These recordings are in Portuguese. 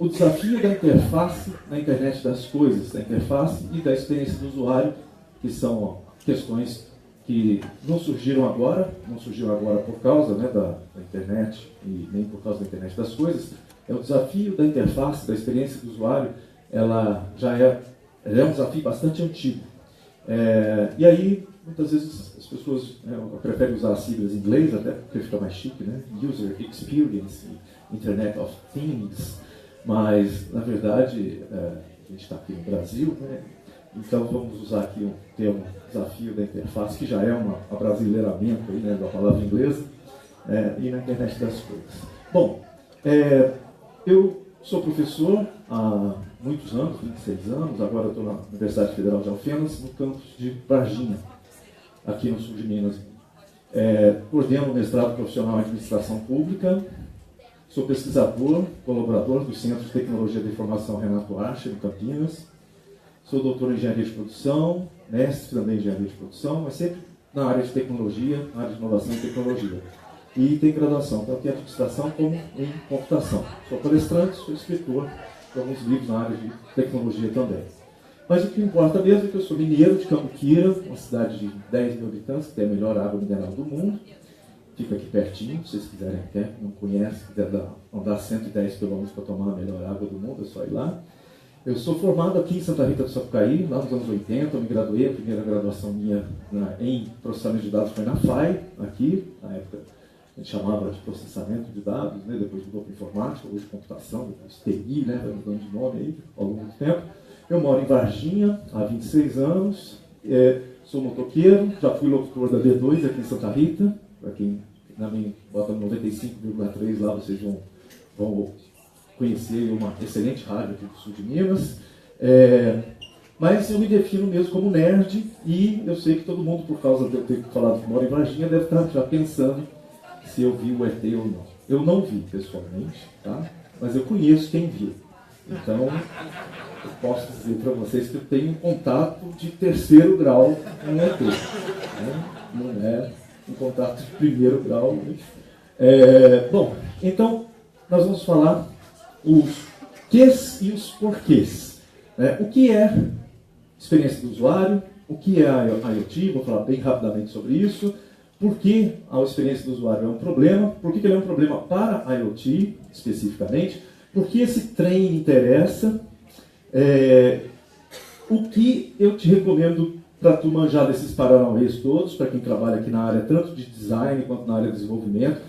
o desafio da interface na internet das coisas, da interface e da experiência do usuário, que são questões que não surgiram agora por causa, né, da internet e nem por causa da internet das coisas. É o desafio da interface, da experiência do usuário, ela é um desafio bastante antigo. E aí, muitas vezes, as pessoas preferem usar as siglas em inglês, até porque fica mais chique, né? User Experience, Internet of Things, mas, na verdade, a gente está aqui no Brasil, né? Então vamos usar aqui um termo desafio da interface, que já é um abrasileiramento aí, né, da palavra inglesa, e na internet das coisas. Bom, eu sou professor há muitos anos, 26 anos, agora estou na Universidade Federal de Alfenas, no campus de Varginha, aqui no sul de Minas. Coordeno o mestrado profissional em administração pública, sou pesquisador, colaborador do Centro de Tecnologia da Informação Renato Archer, em Campinas. Sou doutor em engenharia de produção, mestre também em engenharia de produção, mas sempre na área de tecnologia, na área de inovação e tecnologia. E tenho graduação tanto em administração como em computação. Sou palestrante, sou escritor de alguns livros na área de tecnologia também. Mas o que importa mesmo é que eu sou mineiro de Cambuquira, uma cidade de 10 mil habitantes, que tem a melhor água mineral do mundo. Fica aqui pertinho, se vocês quiserem até, não conhecem, quiser andar 110 quilômetros para tomar a melhor água do mundo, é só ir lá. Eu sou formado aqui em Santa Rita do Sapucaí, lá nos anos 80, eu me graduei, a primeira graduação minha em processamento de dados foi na FAI, aqui, na época a gente chamava de processamento de dados, né? Depois mudou para informática, hoje computação, depois TI, né? Vai mudando de nome aí ao longo do tempo. Eu moro em Varginha há 26 anos, sou motoqueiro, já fui locutor da D2 aqui em Santa Rita, para quem bota 95,3 lá, vocês vão conhecer uma excelente rádio aqui do sul de Minas. Mas eu me defino mesmo como nerd e eu sei que todo mundo, por causa de eu ter falado que mora em Varginha, deve estar já pensando se eu vi o ET ou não. Eu não vi pessoalmente, tá? Mas eu conheço quem viu. Então, eu posso dizer para vocês que eu tenho um contato de terceiro grau com o ET. Né? Não é um contato de primeiro grau. Bom, então nós vamos falar os quês e os porquês. O que é experiência do usuário, o que é a IoT, vou falar bem rapidamente sobre isso, por que a experiência do usuário é um problema, por que ele é um problema para a IoT, especificamente, por que esse trem interessa, o que eu te recomendo para tu manjar desses paranauês todos, para quem trabalha aqui na área tanto de design quanto na área de desenvolvimento,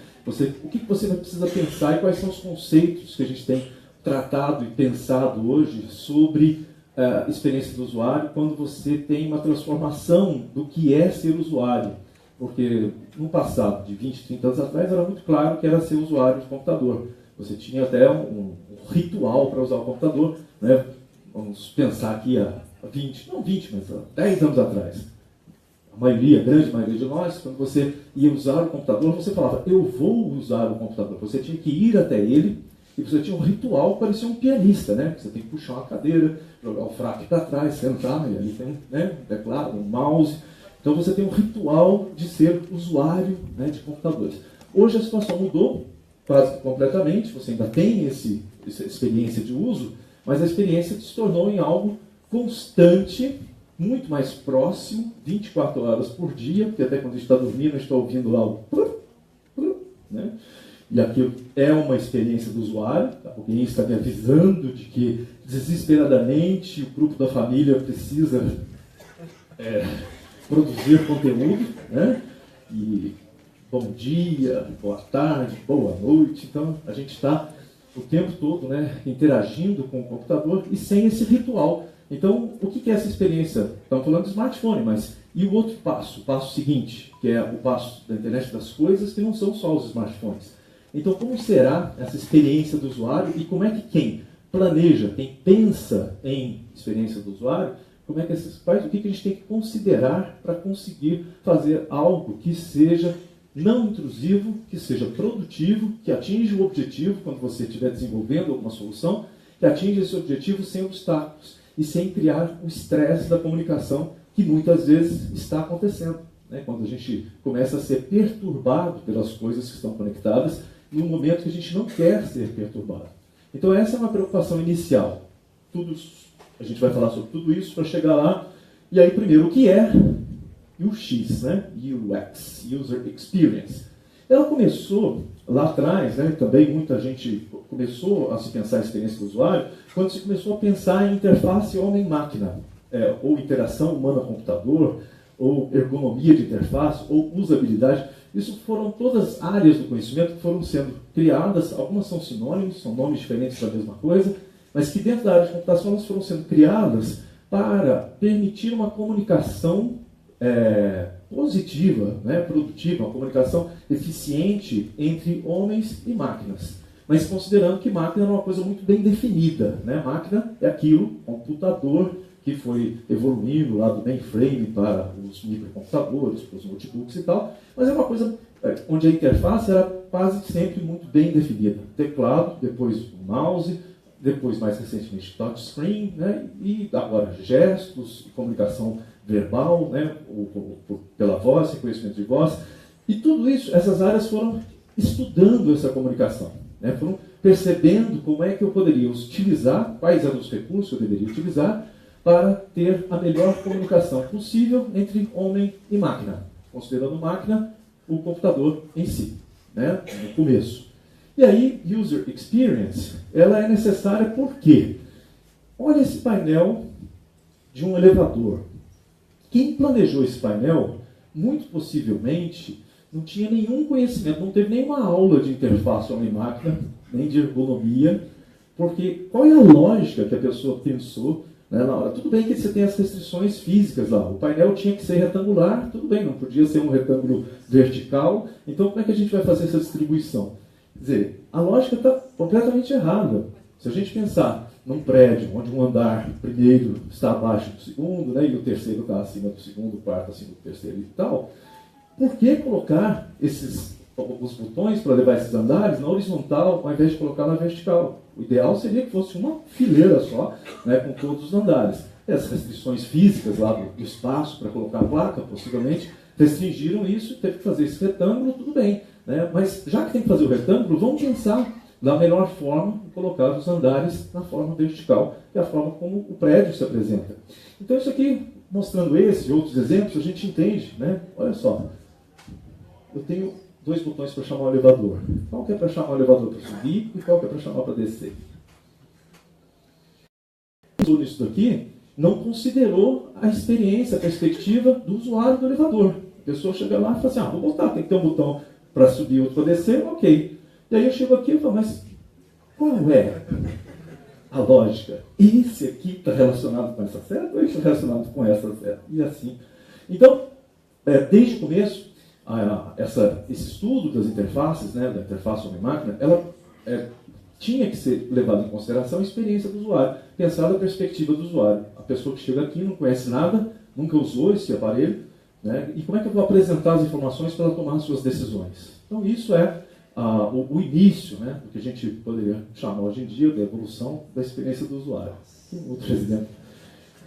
o que você precisa pensar e quais são os conceitos que a gente tem tratado e pensado hoje sobre a experiência do usuário quando você tem uma transformação do que é ser usuário. Porque no passado, de 20, 30 anos atrás, era muito claro que era ser usuário de computador. Você tinha até um ritual para usar o computador, né? Vamos pensar aqui há 20, não 20, mas há 10 anos atrás. A grande maioria de nós, quando você ia usar o computador, você falava, eu vou usar o computador. Você tinha que ir até ele e você tinha um ritual, parecia um pianista, né? Você tem que puxar uma cadeira, jogar o fraque para trás, sentar, e ali tem um teclado, um mouse. Então você tem um ritual de ser usuário, né, de computadores. Hoje a situação mudou quase completamente, você ainda tem essa experiência de uso, mas a experiência se tornou em algo constante, muito mais próximo, 24 horas por dia, porque até quando a gente está dormindo, a gente está ouvindo lá o né? E aquilo é uma experiência do usuário, alguém está me avisando de que desesperadamente o grupo da família precisa produzir conteúdo, né? E bom dia, boa tarde, boa noite. Então a gente está o tempo todo, né, interagindo com o computador e sem esse ritual. Então, o que é essa experiência? Estamos falando de smartphone, mas e o outro passo? O passo seguinte, que é o passo da internet das coisas, que não são só os smartphones. Então, como será essa experiência do usuário e como é que quem planeja, quem pensa em experiência do usuário, como é que o que a gente tem que considerar para conseguir fazer algo que seja não intrusivo, que seja produtivo, que atinja o objetivo quando você estiver desenvolvendo alguma solução, que atinja esse objetivo sem obstáculos e sem criar o estresse da comunicação que muitas vezes está acontecendo, né? Quando a gente começa a ser perturbado pelas coisas que estão conectadas num momento que a gente não quer ser perturbado. Então essa é uma preocupação inicial. A gente vai falar sobre tudo isso para chegar lá. E aí, primeiro, o que é UX, né? UX, User Experience. Ela começou lá atrás, né? Também muita gente começou a se pensar a experiência do usuário, quando se começou a pensar em interface homem-máquina, ou interação humana-computador, ou ergonomia de interface, ou usabilidade. Isso foram todas áreas do conhecimento que foram sendo criadas, algumas são sinônimos, são nomes diferentes para a mesma coisa, mas que dentro da área de computação elas foram sendo criadas para permitir uma comunicação positiva, né, produtiva, uma comunicação eficiente entre homens e máquinas. Mas considerando que máquina é uma coisa muito bem definida. Né? Máquina é aquilo, computador, que foi evoluindo lá do mainframe para os microcomputadores, para os notebooks e tal, mas é uma coisa onde a interface era quase sempre muito bem definida. Teclado, depois o mouse, depois mais recentemente touchscreen, né? E agora gestos, comunicação verbal, né? Pela voz, reconhecimento de voz. E tudo isso, essas áreas foram estudando essa comunicação, né? Foram percebendo como é que eu poderia utilizar, quais eram os recursos que eu deveria utilizar para ter a melhor comunicação possível entre homem e máquina, considerando máquina o computador em si, né? No começo. E aí, User Experience, ela é necessária por quê? Olha esse painel de um elevador. Quem planejou esse painel, muito possivelmente, não tinha nenhum conhecimento, não teve nenhuma aula de interface homem-máquina, nem de ergonomia, porque qual é a lógica que a pessoa pensou, né, na hora? Tudo bem que você tem as restrições físicas lá, o painel tinha que ser retangular, tudo bem, não podia ser um retângulo vertical, então como é que a gente vai fazer essa distribuição? Quer dizer, a lógica está completamente errada. Se a gente pensar num prédio onde um andar primeiro está abaixo do segundo, né, e o terceiro está acima do segundo, o quarto acima do terceiro e tal, por que colocar os botões para levar esses andares na horizontal ao invés de colocar na vertical? O ideal seria que fosse uma fileira só, né, com todos os andares. E as restrições físicas lá do espaço para colocar a placa, possivelmente, restringiram isso e teve que fazer esse retângulo, tudo bem. Né? Mas já que tem que fazer o retângulo, vamos pensar da melhor forma de colocar os andares na forma vertical, que é a forma como o prédio se apresenta. Então isso aqui, mostrando esse e outros exemplos, a gente entende, né? Olha só, eu tenho dois botões para chamar o elevador. Qual que é para chamar o elevador para subir e qual que é para chamar para descer? Isso daqui não considerou a experiência, a perspectiva do usuário do elevador. A pessoa chega lá e fala assim, vou botar, tem que ter um botão para subir, outro para descer, ok. E aí eu chego aqui e falo, mas qual é a lógica? Esse aqui está relacionado com essa seta ou esse está relacionado com essa seta? E assim. Então, desde o começo, esse estudo das interfaces, né, da interface homem-máquina, ela tinha que ser levada em consideração a experiência do usuário, pensar da perspectiva do usuário. A pessoa que chega aqui não conhece nada, nunca usou esse aparelho, né, e como é que eu vou apresentar as informações para ela tomar as suas decisões? Então isso é o início, né, do que a gente poderia chamar hoje em dia de evolução da experiência do usuário. Um outro exemplo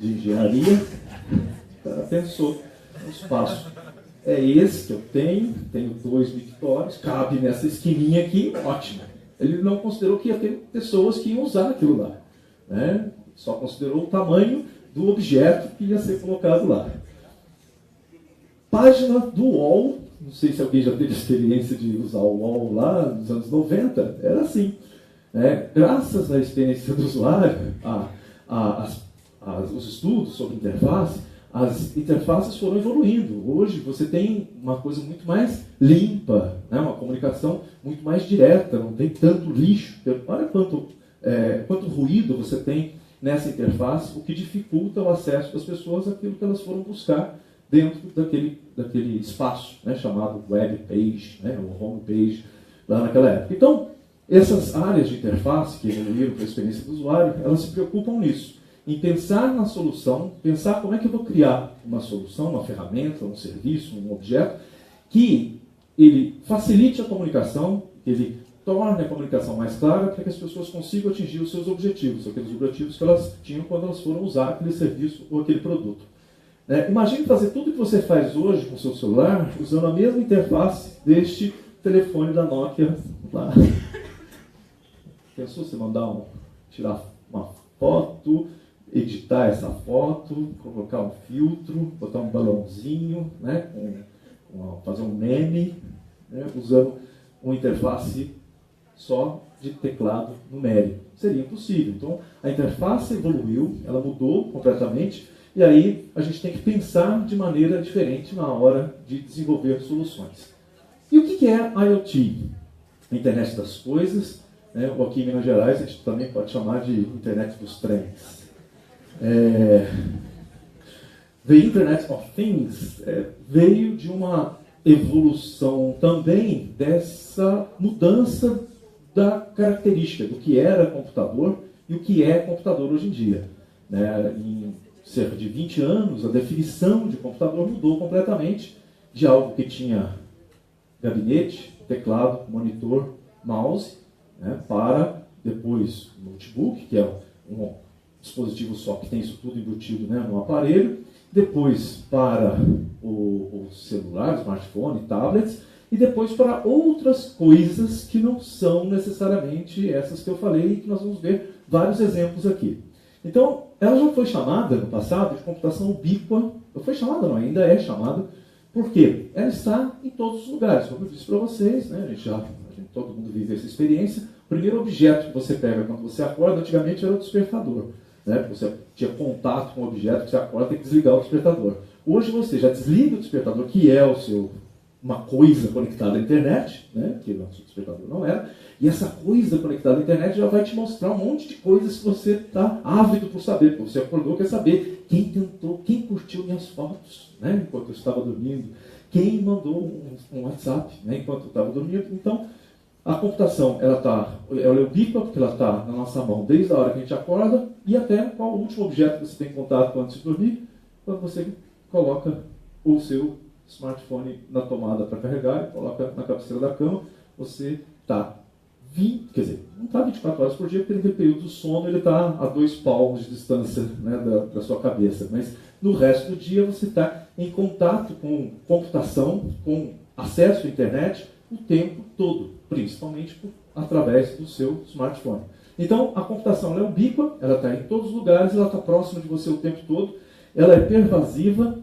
de engenharia, o cara pensou no espaço. É esse que eu tenho 2 mictórios, cabe nessa esquininha aqui, ótimo. Ele não considerou que ia ter pessoas que iam usar aquilo lá. Né? Só considerou o tamanho do objeto que ia ser colocado lá. Página do UOL, não sei se alguém já teve experiência de usar o UOL lá nos anos 90, era assim. Graças à experiência do usuário, os estudos sobre interface, as interfaces foram evoluindo. Hoje você tem uma coisa muito mais limpa, né? Uma comunicação muito mais direta, não tem tanto lixo. Olha quanto ruído você tem nessa interface, o que dificulta o acesso das pessoas àquilo que elas foram buscar dentro daquele espaço, né? Chamado web page, né? Ou home page, lá naquela época. Então, essas áreas de interface que evoluíram para a experiência do usuário, elas se preocupam nisso. Em pensar na solução, pensar como é que eu vou criar uma solução, uma ferramenta, um serviço, um objeto, que ele facilite a comunicação, que ele torne a comunicação mais clara, para que as pessoas consigam atingir os seus objetivos, aqueles objetivos que elas tinham quando elas foram usar aquele serviço ou aquele produto. Imagine fazer tudo o que você faz hoje com o seu celular, usando a mesma interface deste telefone da Nokia lá. Pensou você tirar uma foto, editar essa foto, colocar um filtro, botar um balãozinho, né, fazer um meme, né, usando uma interface só de teclado numérico. Seria impossível. Então, a interface evoluiu, ela mudou completamente, e aí a gente tem que pensar de maneira diferente na hora de desenvolver soluções. E o que é IoT? A internet das coisas, né, ou aqui em Minas Gerais a gente também pode chamar de internet dos trens. The Internet of Things veio de uma evolução também dessa mudança da característica do que era computador e o que é computador hoje em dia. Em cerca de 20 anos, a definição de computador mudou completamente de algo que tinha gabinete, teclado, monitor, mouse, para depois notebook, que é um dispositivo só que tem isso tudo embutido, no aparelho, depois para o celular, smartphone, tablets, e depois para outras coisas que não são necessariamente essas que eu falei e que nós vamos ver vários exemplos aqui. Então, ela já foi chamada no passado de computação ubíqua, foi chamada, não, ainda é chamada, porque ela está em todos os lugares, como eu disse para vocês, todo mundo vive essa experiência. O primeiro objeto que você pega quando você acorda, antigamente era o despertador. Você tinha contato com o objeto, que você acorda, tem que desligar o despertador. Hoje você já desliga o despertador, que é uma coisa conectada à internet, que o nosso despertador não era, e essa coisa conectada à internet já vai te mostrar um monte de coisas que você está ávido por saber, porque você acordou, quer saber quem curtiu minhas fotos, enquanto eu estava dormindo, quem mandou um WhatsApp, enquanto eu estava dormindo. Então, a computação, ela é ubíqua, porque ela está na nossa mão desde a hora que a gente acorda, e até qual o último objeto que você tem contato antes de dormir, quando você coloca o seu smartphone na tomada para carregar e coloca na cabeceira da cama, você está não está 24 horas por dia, porque naquele período do sono ele está a 2 palmos de distância da sua cabeça, mas no resto do dia você está em contato com computação, com acesso à internet o tempo todo, principalmente através do seu smartphone. Então, a computação é ubíqua, ela está em todos os lugares, ela está próxima de você o tempo todo, ela é pervasiva,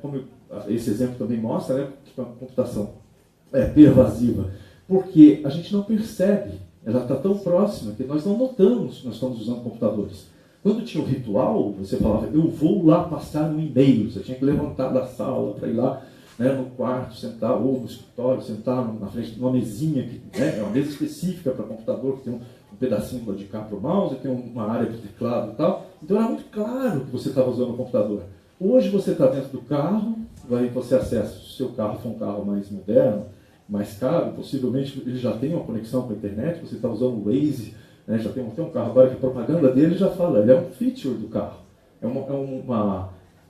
como esse exemplo também mostra, que a computação é pervasiva, porque a gente não percebe, ela está tão próxima que nós não notamos que nós estamos usando computadores. Quando tinha o ritual, você falava, eu vou lá passar um e-mail, você tinha que levantar da sala para ir lá no quarto, sentar, ou no escritório, sentar na frente de uma mesinha, que é uma mesa específica para computador, que tem um pedacinho para dedicar para o mouse, tem uma área para o teclado e tal. Então era muito claro que você estava usando o computador. Hoje você está dentro do carro, você acessa, se o seu carro for um carro mais moderno, mais caro, possivelmente ele já tem uma conexão com a internet, você está usando o Waze, já tem um carro agora que a propaganda dele já fala, ele é um feature do carro, é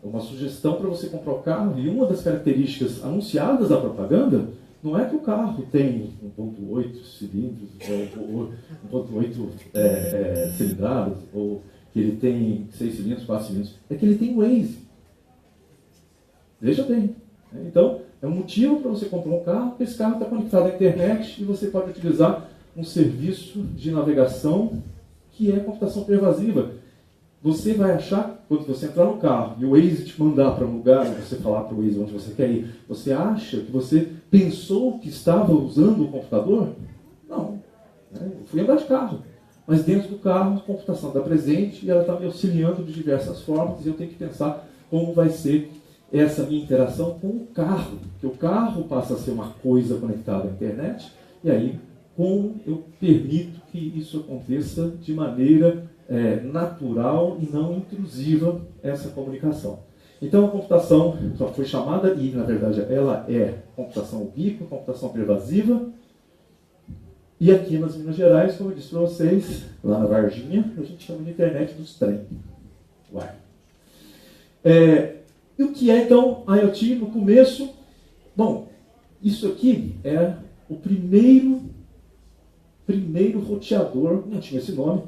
uma sugestão para você comprar o carro, e uma das características anunciadas da propaganda não é que o carro tem 1.8 cilindros, ou 1.8 cilindradas, ou que ele tem 6 cilindros, 4 cilindros, é que ele tem Waze. Veja bem. Então, é um motivo para você comprar um carro, porque esse carro está conectado à internet e você pode utilizar um serviço de navegação que é computação pervasiva. Você vai achar, quando você entrar no carro e o Waze te mandar para um lugar, você falar para o Waze onde você quer ir, você acha que você pensou que estava usando o computador? Não. Eu fui andar de carro. Mas dentro do carro, a computação está presente e ela está me auxiliando de diversas formas, e eu tenho que pensar como vai ser essa minha interação com o carro. Porque o carro passa a ser uma coisa conectada à internet, e aí como eu permito que isso aconteça de maneira natural e não intrusiva, essa comunicação. Então a computação só foi chamada, e na verdade ela é computação ubíqua, computação pervasiva, e aqui nas Minas Gerais, como eu disse para vocês, lá na Varginha, a gente chama de internet dos trem. E o que é então IoT no começo? Bom, isso aqui é o primeiro roteador, não tinha esse nome,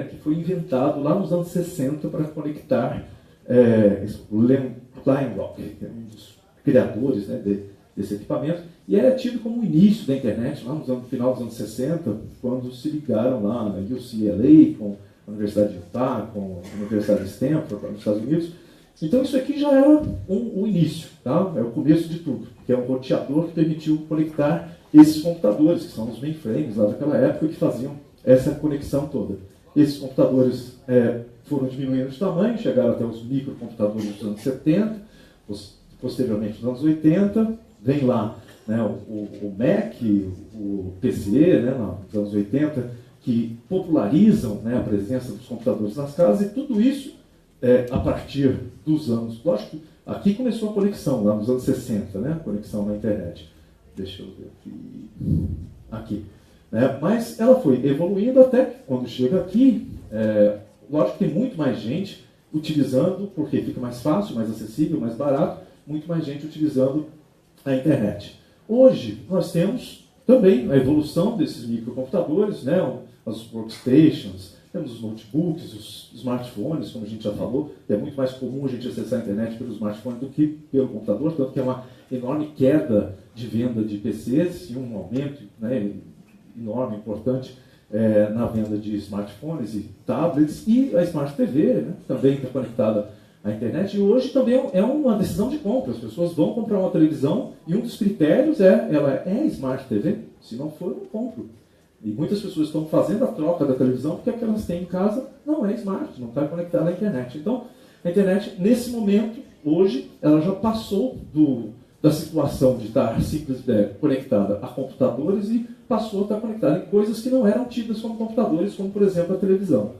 que foi inventado lá nos anos 60 para conectar o Len Kleinrock, que é um dos criadores desse equipamento, e era tido como o início da internet, lá no final dos anos 60, quando se ligaram lá na UCLA, com a Universidade de Utah, com a Universidade de Stanford, nos Estados Unidos. Então isso aqui já era o início, tá? É o começo de tudo, que é um roteador que permitiu conectar esses computadores, que são os mainframes lá daquela época, que faziam essa conexão toda. Esses computadores foram diminuindo de tamanho, chegaram até os microcomputadores dos anos 70, posteriormente nos anos 80, vem lá, né, o Mac, o PC, né, nos anos 80, que popularizam, né, a presença dos computadores nas casas, e tudo isso a partir dos anos... Lógico, aqui começou a conexão, lá nos anos 60, né, a conexão na internet. Deixa eu ver aqui. Mas ela foi evoluindo até que, quando chega aqui, lógico que tem muito mais gente utilizando, porque fica mais fácil, mais acessível, mais barato, muito mais gente utilizando a internet. Hoje, nós temos também a evolução desses microcomputadores, né, as workstations, temos os notebooks, os smartphones, como a gente já falou, é muito mais comum a gente acessar a internet pelo smartphone do que pelo computador, tanto que é uma enorme queda de venda de PCs e um aumento, né, enorme, importante, na venda de smartphones e tablets, e a Smart TV, né, também está conectada à internet, e hoje também é uma decisão de compra. As pessoas vão comprar uma televisão e um dos critérios ela é Smart TV, se não for, eu não compro. E muitas pessoas estão fazendo a troca da televisão porque a que elas têm em casa não é Smart, não está conectada à internet. Então, a internet, nesse momento, hoje, ela já passou da situação de estar simplesmente conectada a computadores e passou a estar conectada em coisas que não eram tidas como computadores, como, por exemplo, a televisão.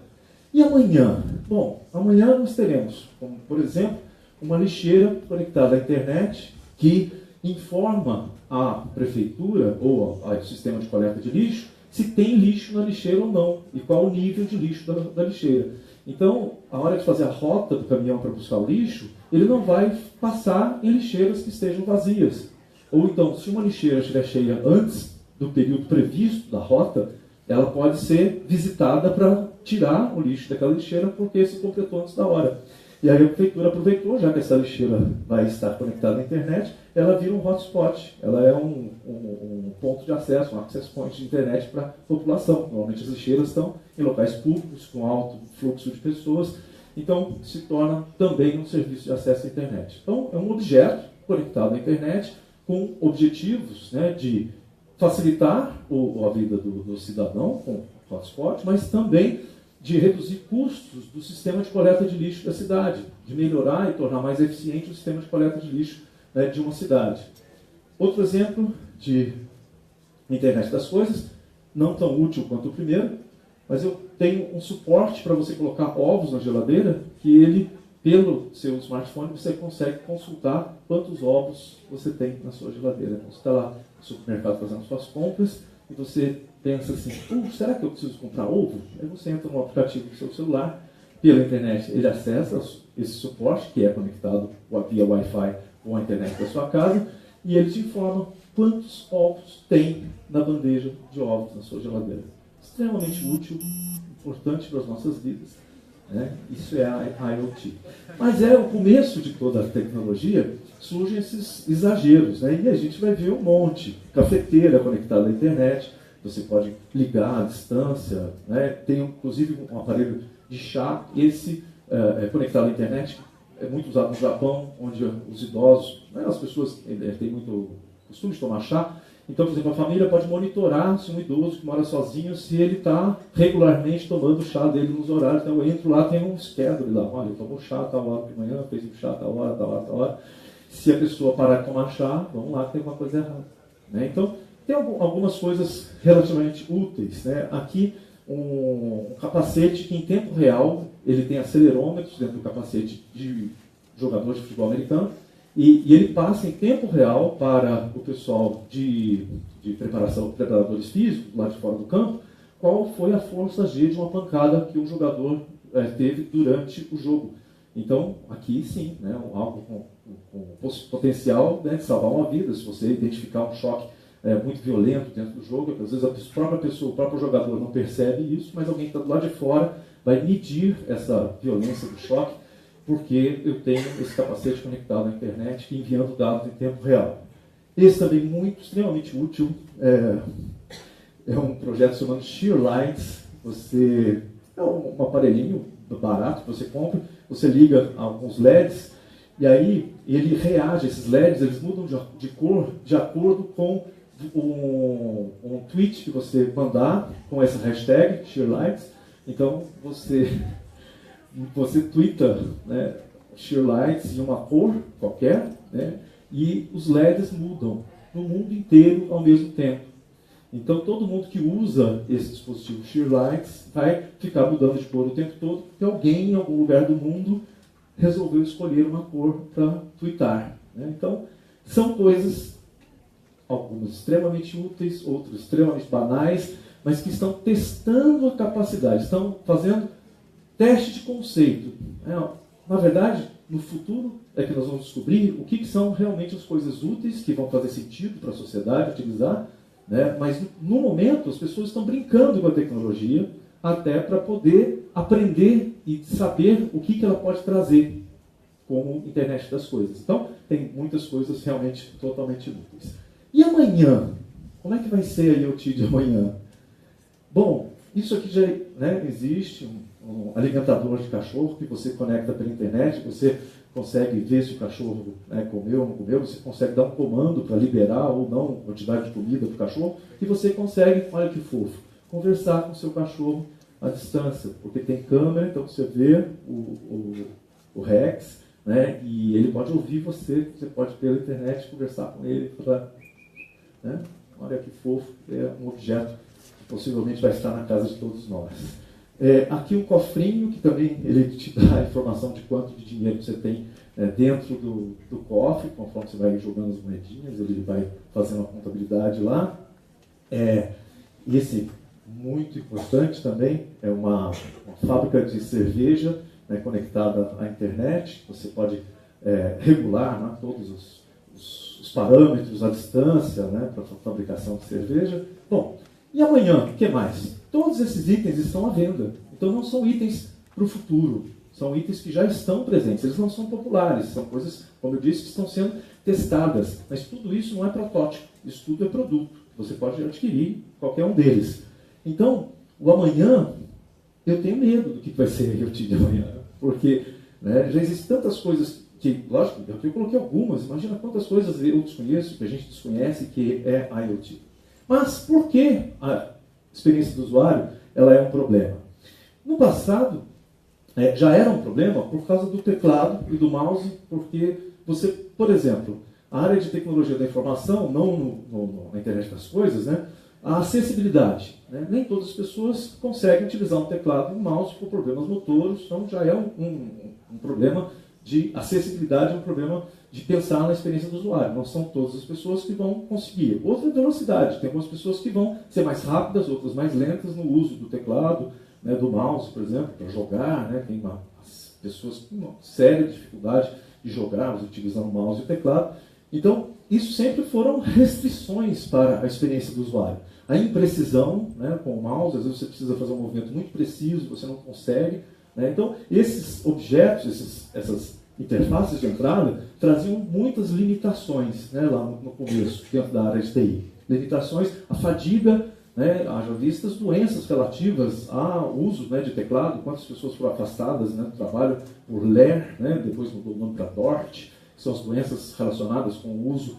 E amanhã? Bom, amanhã nós teremos, como, por exemplo, uma lixeira conectada à internet que informa a prefeitura ou ao sistema de coleta de lixo se tem lixo na lixeira ou não, e qual o nível de lixo da lixeira. Então, a hora de fazer a rota do caminhão para buscar o lixo, ele não vai passar em lixeiras que estejam vazias. Ou então, se uma lixeira estiver cheia antes do período previsto da rota, ela pode ser visitada para tirar o lixo daquela lixeira porque se completou antes da hora. E aí a prefeitura aproveitou, já que essa lixeira vai estar conectada à internet, ela vira um hotspot, ela é um ponto de acesso, um access point de internet para a população. Normalmente as lixeiras estão em locais públicos, com alto fluxo de pessoas, então se torna também um serviço de acesso à internet. Então é um objeto conectado à internet com objetivos, né, de facilitar a vida do cidadão com hotspot, mas também de reduzir custos do sistema de coleta de lixo da cidade, de melhorar e tornar mais eficiente o sistema de coleta de lixo, né, de uma cidade. Outro exemplo de internet das coisas, não tão útil quanto o primeiro, mas eu tenho um suporte para você colocar ovos na geladeira, que ele, pelo seu smartphone, você consegue consultar quantos ovos você tem na sua geladeira. Então, você está lá no supermercado fazendo suas compras, e você pensa assim, será que eu preciso comprar ovo? Aí você entra no aplicativo do seu celular, pela internet ele acessa esse suporte, que é conectado via Wi-Fi ou à internet da sua casa, e ele te informa quantos ovos tem na bandeja de ovos na sua geladeira. Extremamente útil, importante para as nossas vidas, né? Isso é a IoT. Mas o começo de toda a tecnologia, surgem esses exageros, né? E a gente vai ver um monte. Cafeteira conectada à internet, você pode ligar à distância, né? Tem inclusive um aparelho de chá, esse é conectado à internet, é muito usado no Japão, onde os idosos, né, as pessoas têm muito costume de tomar chá. Então, por exemplo, a família pode monitorar se um idoso que mora sozinho, se ele está regularmente tomando o chá dele nos horários. Então, eu entro lá, tem um schedule lá, olha, eu tomo chá a tal hora de manhã, fez o chá a tal hora, tal hora, tal hora. Se a pessoa parar de tomar chá, vamos lá, tem alguma coisa errada, né? Então, tem algumas coisas relativamente úteis, né? Aqui, um capacete que em tempo real, ele tem acelerômetros dentro do capacete de jogador de futebol americano, e ele passa em tempo real para o pessoal de preparadores físicos, lá de fora do campo, qual foi a força G de uma pancada que o jogador teve durante o jogo. Então, aqui sim, né, algo com potencial, né, de salvar uma vida, se você identificar um choque muito violento dentro do jogo, às vezes a própria pessoa, o próprio jogador não percebe isso, mas alguém que está do lado de fora vai medir essa violência do choque, porque eu tenho esse capacete conectado à internet enviando dados em tempo real. Esse também muito, extremamente útil, é um projeto chamado Sheer Lights. É um aparelhinho barato que você compra, você liga alguns LEDs, e aí ele reage, esses LEDs eles mudam de cor de acordo com um tweet que você mandar com essa hashtag Sheer Lights. Então você twitta, né, Sheer Lights em uma cor qualquer, né, e os LEDs mudam no mundo inteiro ao mesmo tempo. Então todo mundo que usa esse dispositivo Sheer Lights vai ficar mudando de cor o tempo todo, porque alguém em algum lugar do mundo resolveu escolher uma cor para twittar, né? Então são coisas, algumas extremamente úteis, outras extremamente banais, mas que estão testando a capacidade, estão fazendo teste de conceito. Na verdade, no futuro é que nós vamos descobrir o que são realmente as coisas úteis que vão fazer sentido para a sociedade utilizar, né? Mas no momento as pessoas estão brincando com a tecnologia até para poder aprender e saber o que ela pode trazer como internet das coisas. Então, tem muitas coisas realmente totalmente úteis. E amanhã? Como é que vai ser a IoT de amanhã? Bom, isso aqui já, né, existe, um alimentador de cachorro que você conecta pela internet, você consegue ver se o cachorro, né, comeu ou não comeu, você consegue dar um comando para liberar ou não a quantidade de comida para o cachorro, e você consegue, olha que fofo, conversar com o seu cachorro à distância, porque tem câmera, então você vê o Rex, né, e ele pode ouvir você pode pela internet conversar com ele, né? Olha que fofo, é um objeto que possivelmente vai estar na casa de todos nós. Aqui um cofrinho que também ele te dá a informação de quanto de dinheiro você tem dentro do cofre, conforme você vai jogando as moedinhas, ele vai fazendo a contabilidade lá. E esse, muito importante também, é uma fábrica de cerveja, né, conectada à internet. Você pode regular, né, todos os parâmetros à distância, né, para a fabricação de cerveja. Bom, e amanhã, o que mais? Todos esses itens estão à venda. Então não são itens para o futuro, são itens que já estão presentes. Eles não são populares, são coisas, como eu disse, que estão sendo testadas. Mas tudo isso não é protótipo, isso tudo é produto. Você pode adquirir qualquer um deles. Então, o amanhã, eu tenho medo do que vai ser a IoT de amanhã. Porque, né, já existem tantas coisas que, lógico, eu coloquei algumas, imagina quantas coisas eu desconheço, que a gente desconhece que é a IoT. Mas por que a experiência do usuário ela é um problema? No passado, já era um problema por causa do teclado e do mouse, porque você, por exemplo, a área de tecnologia da informação, não na internet das coisas, né, a acessibilidade. Né? Nem todas as pessoas conseguem utilizar um teclado e um mouse por problemas motores, então já é um problema de acessibilidade, um problema de pensar na experiência do usuário. Não são todas as pessoas que vão conseguir. Outra é velocidade. Tem algumas pessoas que vão ser mais rápidas, outras mais lentas no uso do teclado, né, do mouse, por exemplo, para jogar. Né? Tem pessoas com uma séria dificuldade de jogar utilizando o mouse e o teclado. Então, isso sempre foram restrições para a experiência do usuário. A imprecisão, né, com o mouse, às vezes você precisa fazer um movimento muito preciso, você não consegue. Né? Então, esses objetos, essas interfaces de entrada, traziam muitas limitações, né, lá no começo, dentro da área de TI. Limitações, a fadiga, né, haja vistas doenças relativas ao uso, né, de teclado, quantas pessoas foram afastadas, né, do trabalho por LER, né, depois mudou o nome para DORT, que são as doenças relacionadas com o uso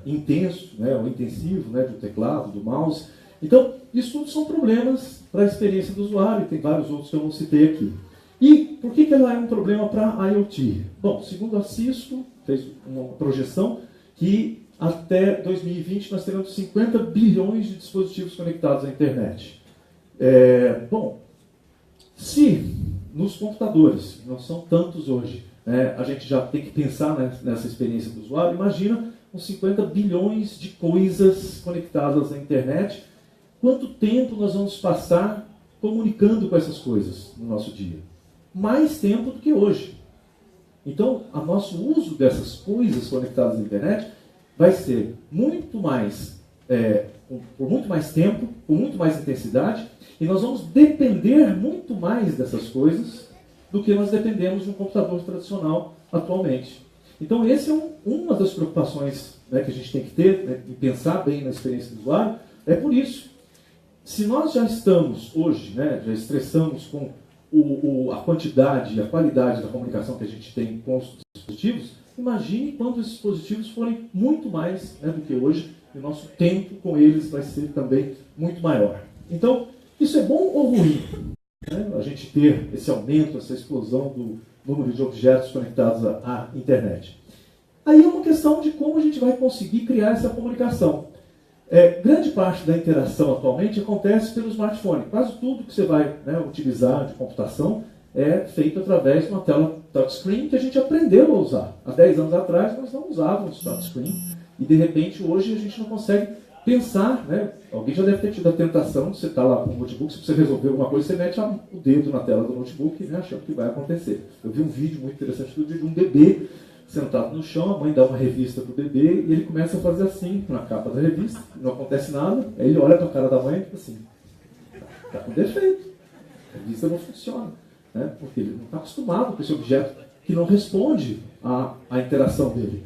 intenso, né, ou intensivo, né, do teclado, do mouse. Então, isso tudo são problemas para a experiência do usuário, e tem vários outros que eu não citei aqui. E por que ela é um problema para a IoT? Bom, segundo a Cisco, fez uma projeção que até 2020 nós teremos 50 bilhões de dispositivos conectados à internet. Bom, se nos computadores, não são tantos hoje, a gente já tem que pensar nessa experiência do usuário, imagina uns 50 bilhões de coisas conectadas à internet. Quanto tempo nós vamos passar comunicando com essas coisas no nosso dia? Mais tempo do que hoje. Então, o nosso uso dessas coisas conectadas à internet vai ser muito mais, por muito mais tempo, com muito mais intensidade, e nós vamos depender muito mais dessas coisas do que nós dependemos de um computador tradicional atualmente. Então, essa é uma das preocupações, né, que a gente tem que ter, né, e pensar bem na experiência do usuário. É por isso, se nós já estamos hoje, né, já estressamos com a quantidade e a qualidade da comunicação que a gente tem com os dispositivos, imagine quando esses dispositivos forem muito mais, né, do que hoje, e o nosso tempo com eles vai ser também muito maior. Então, isso é bom ou ruim? Né? A gente ter esse aumento, essa explosão do número de objetos conectados à internet. Aí é uma questão de como a gente vai conseguir criar essa comunicação. Grande parte da interação atualmente acontece pelo smartphone. Quase tudo que você vai, né, utilizar de computação é feito através de uma tela touchscreen que a gente aprendeu a usar. Há 10 anos atrás nós não usávamos touchscreen e de repente hoje a gente não consegue pensar, né? Alguém já deve ter tido a tentação de você estar lá com o notebook, se você resolver alguma coisa, você mete o dedo na tela do notebook, né, achando que vai acontecer. Eu vi um vídeo muito interessante de um bebê sentado no chão, a mãe dá uma revista para o bebê e ele começa a fazer assim na capa da revista, não acontece nada, aí ele olha para a cara da mãe e fica assim, está com defeito, a revista não funciona, né? Porque ele não está acostumado com esse objeto que não responde à interação dele.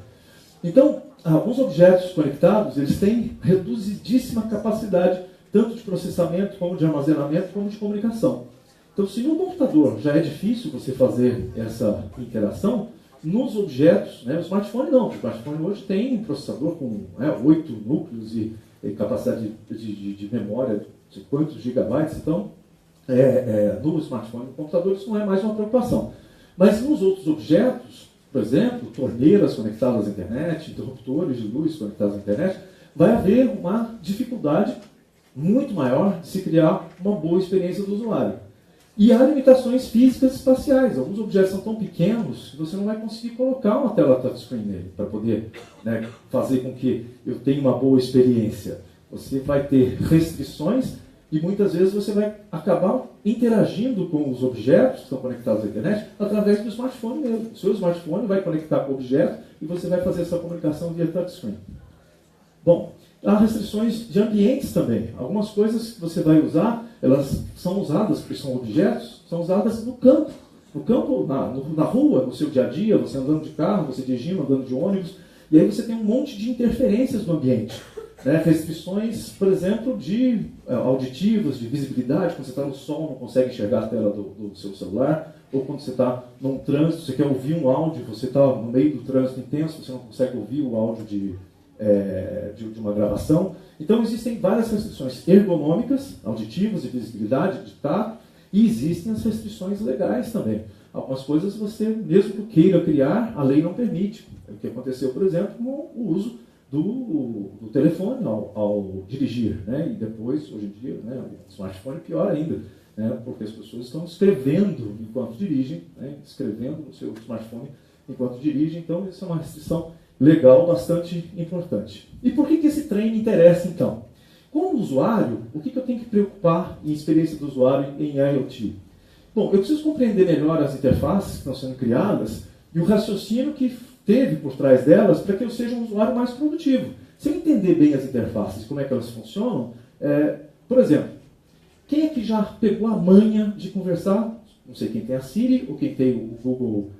Então, alguns objetos conectados, eles têm reduzidíssima capacidade, tanto de processamento, como de armazenamento, como de comunicação. Então, se no computador já é difícil você fazer essa interação, nos objetos, né, o smartphone não. O smartphone hoje tem um processador com 8 núcleos e capacidade de memória de quantos gigabytes. Então, no smartphone, no computador, isso não é mais uma preocupação. Mas nos outros objetos, por exemplo, torneiras conectadas à internet, interruptores de luz conectados à internet, vai haver uma dificuldade muito maior de se criar uma boa experiência do usuário. E há limitações físicas e espaciais. Alguns objetos são tão pequenos que você não vai conseguir colocar uma tela touchscreen nele para poder, né, fazer com que eu tenha uma boa experiência. Você vai ter restrições e muitas vezes você vai acabar interagindo com os objetos que estão conectados à internet através do smartphone mesmo. O seu smartphone vai conectar com o objeto e você vai fazer essa comunicação via touchscreen. Bom, há restrições de ambientes também. Algumas coisas que você vai usar, elas são usadas, porque são objetos, são usadas no campo. No campo, na rua, no seu dia a dia, você andando de carro, você dirigindo, andando de ônibus, e aí você tem um monte de interferências no ambiente. Né? Restrições, por exemplo, de auditivas, de visibilidade, quando você está no sol, não consegue enxergar a tela do seu celular, ou quando você está num trânsito, você quer ouvir um áudio, você está no meio do trânsito intenso, você não consegue ouvir o áudio de uma gravação. Então existem várias restrições ergonômicas, auditivas, de visibilidade, de tato, e existem as restrições legais também. Algumas coisas você, mesmo que queira criar, a lei não permite. É o que aconteceu, por exemplo, com o uso do telefone ao dirigir, né? E depois, hoje em dia, né, o smartphone pior ainda, né? Porque as pessoas estão escrevendo enquanto dirigem, né? Escrevendo no seu smartphone enquanto dirigem. Então isso é uma restrição legal bastante importante. E por que esse trem me interessa, então? Como usuário, o que eu tenho que preocupar em experiência do usuário em IoT? Bom, eu preciso compreender melhor as interfaces que estão sendo criadas e o raciocínio que teve por trás delas para que eu seja um usuário mais produtivo. Se eu entender bem as interfaces, como é que elas funcionam, por exemplo, quem é que já pegou a manha de conversar? Não sei quem tem a Siri ou quem tem o Google,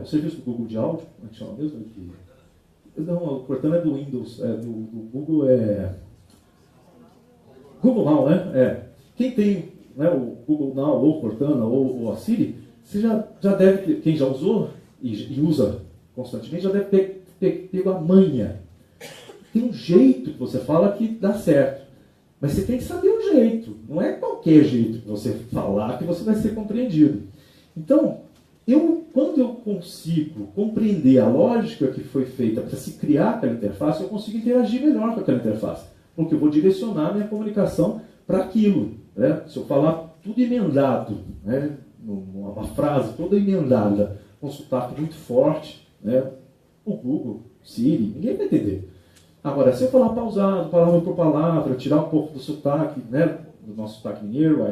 o serviço do Google de áudio, como é que chama mesmo? Não, o Cortana é do Windows, do Google Google Now, né? Quem tem, né, o Google Now, ou Cortana, ou a Siri, você já deve ter, quem já usou e usa constantemente, já deve ter pego a manha. Tem um jeito que você fala que dá certo, mas você tem que saber o jeito. Não é qualquer jeito que você falar que você vai ser compreendido. Então, quando eu consigo compreender a lógica que foi feita para se criar aquela interface, eu consigo interagir melhor com aquela interface, porque eu vou direcionar minha comunicação para aquilo. Né? Se eu falar tudo emendado, né? Uma frase toda emendada, com sotaque muito forte, né? O Google, Siri, ninguém vai entender. Agora, se eu falar pausado, palavra por palavra, tirar um pouco do sotaque, né? Do nosso sotaque mineiro,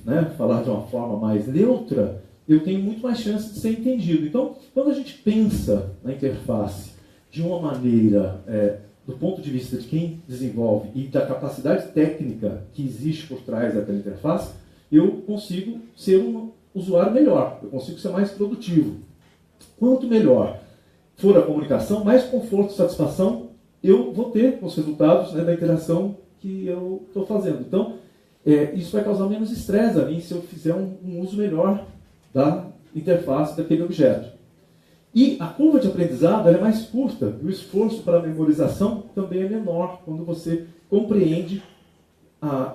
né? Falar de uma forma mais neutra, eu tenho muito mais chance de ser entendido. Então, quando a gente pensa na interface de uma maneira, do ponto de vista de quem desenvolve e da capacidade técnica que existe por trás daquela interface, eu consigo ser um usuário melhor, eu consigo ser mais produtivo. Quanto melhor for a comunicação, mais conforto e satisfação eu vou ter com os resultados, né, da interação que eu estou fazendo. Então, isso vai causar menos estresse a mim se eu fizer um uso melhor da interface daquele objeto. E a curva de aprendizado é mais curta, e o esforço para a memorização também é menor quando você compreende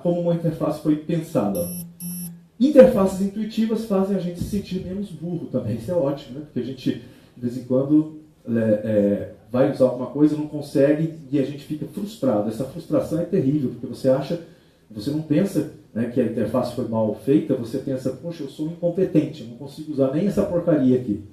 como uma interface foi pensada. Interfaces intuitivas fazem a gente se sentir menos burro também. Isso é ótimo, né? Porque a gente, de vez em quando, vai usar alguma coisa, não consegue e a gente fica frustrado. Essa frustração é terrível, porque você não pensa, né, que a interface foi mal feita, você pensa, poxa, eu sou incompetente, eu não consigo usar nem essa porcaria aqui.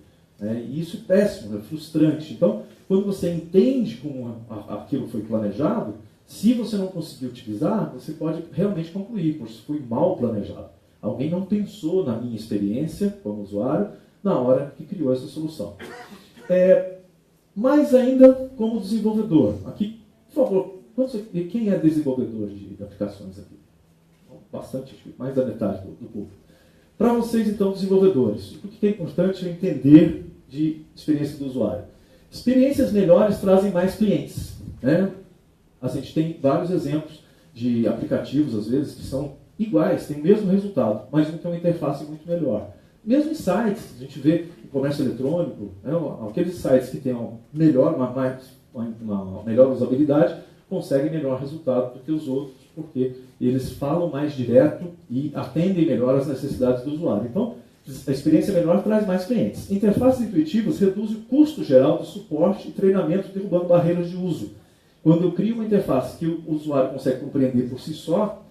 E isso é péssimo, é frustrante. Então, quando você entende como aquilo foi planejado, se você não conseguir utilizar, você pode realmente concluir, poxa, foi mal planejado. Alguém não pensou na minha experiência como usuário na hora que criou essa solução. Mais ainda como desenvolvedor. Aqui, por favor, quem é desenvolvedor de aplicações aqui? Bastante, mais da metade do público. Para vocês, então, desenvolvedores, o que é importante é entender de experiência do usuário? Experiências melhores trazem mais clientes, né? A gente tem vários exemplos de aplicativos, às vezes, que são iguais, têm o mesmo resultado, mas um tem uma interface muito melhor. Mesmo em sites, a gente vê o comércio eletrônico, né, aqueles sites que têm uma melhor usabilidade, conseguem melhor resultado do que os outros, porque eles falam mais direto e atendem melhor às necessidades do usuário. Então, a experiência melhor traz mais clientes. Interfaces intuitivas reduzem o custo geral do suporte e treinamento, derrubando barreiras de uso. Quando eu crio uma interface que o usuário consegue compreender por si só,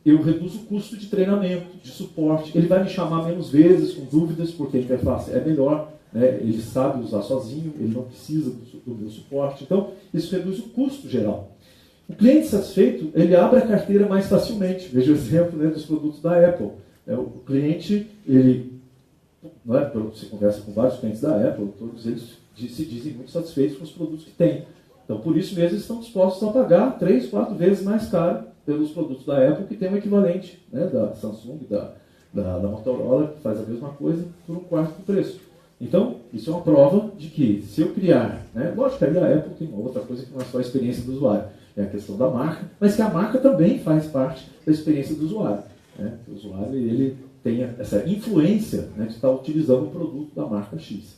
eu reduzo o custo de treinamento, de suporte. Ele vai me chamar menos vezes com dúvidas, porque a interface é melhor, né? Ele sabe usar sozinho, ele não precisa do meu suporte. Então, isso reduz o custo geral. O cliente satisfeito, ele abre a carteira mais facilmente. Veja o exemplo, né, dos produtos da Apple. O cliente, você conversa com vários clientes da Apple, todos eles se dizem muito satisfeitos com os produtos que têm. Então, por isso mesmo, eles estão dispostos a pagar 3, 4 vezes mais caro pelos produtos da Apple, que tem um equivalente, né, da Samsung, da Motorola, que faz a mesma coisa, por um quarto do preço. Então, isso é uma prova de que, se eu criar, né, lógico que aí a Apple tem uma outra coisa que não é só a experiência do usuário, é a questão da marca, mas que a marca também faz parte da experiência do usuário. Né? O usuário, ele tem essa influência, né, de estar utilizando um produto da marca X.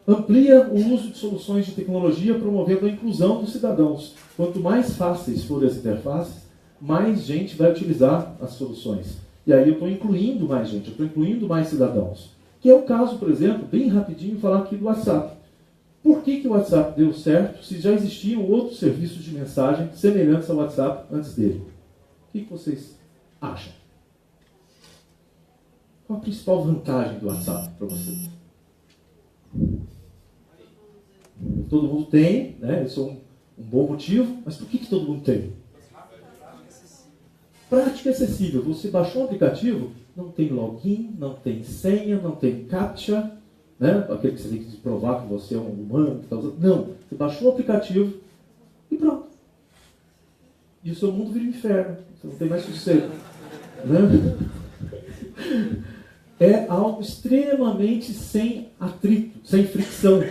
Amplia o uso de soluções de tecnologia, promovendo a inclusão dos cidadãos. Quanto mais fáceis forem as interfaces, mais gente vai utilizar as soluções. E aí eu estou incluindo mais gente, eu estou incluindo mais cidadãos. Que é o caso, por exemplo, bem rapidinho, falar aqui do WhatsApp. Por que o WhatsApp deu certo se já existiam outros serviços de mensagem semelhantes ao WhatsApp antes dele? O que vocês acham? Qual a principal vantagem do WhatsApp para vocês? Todo mundo tem, né? Isso é um bom motivo, mas por que todo mundo tem? Prática e acessível. Você baixou um aplicativo, não tem login, não tem senha, não tem captcha, né? Aquele que você tem que provar que você é um humano que está usando. Não, você baixou o aplicativo e pronto. E o seu mundo vira um inferno. Você não tem mais sossego. Né? É algo extremamente sem atrito, sem fricção.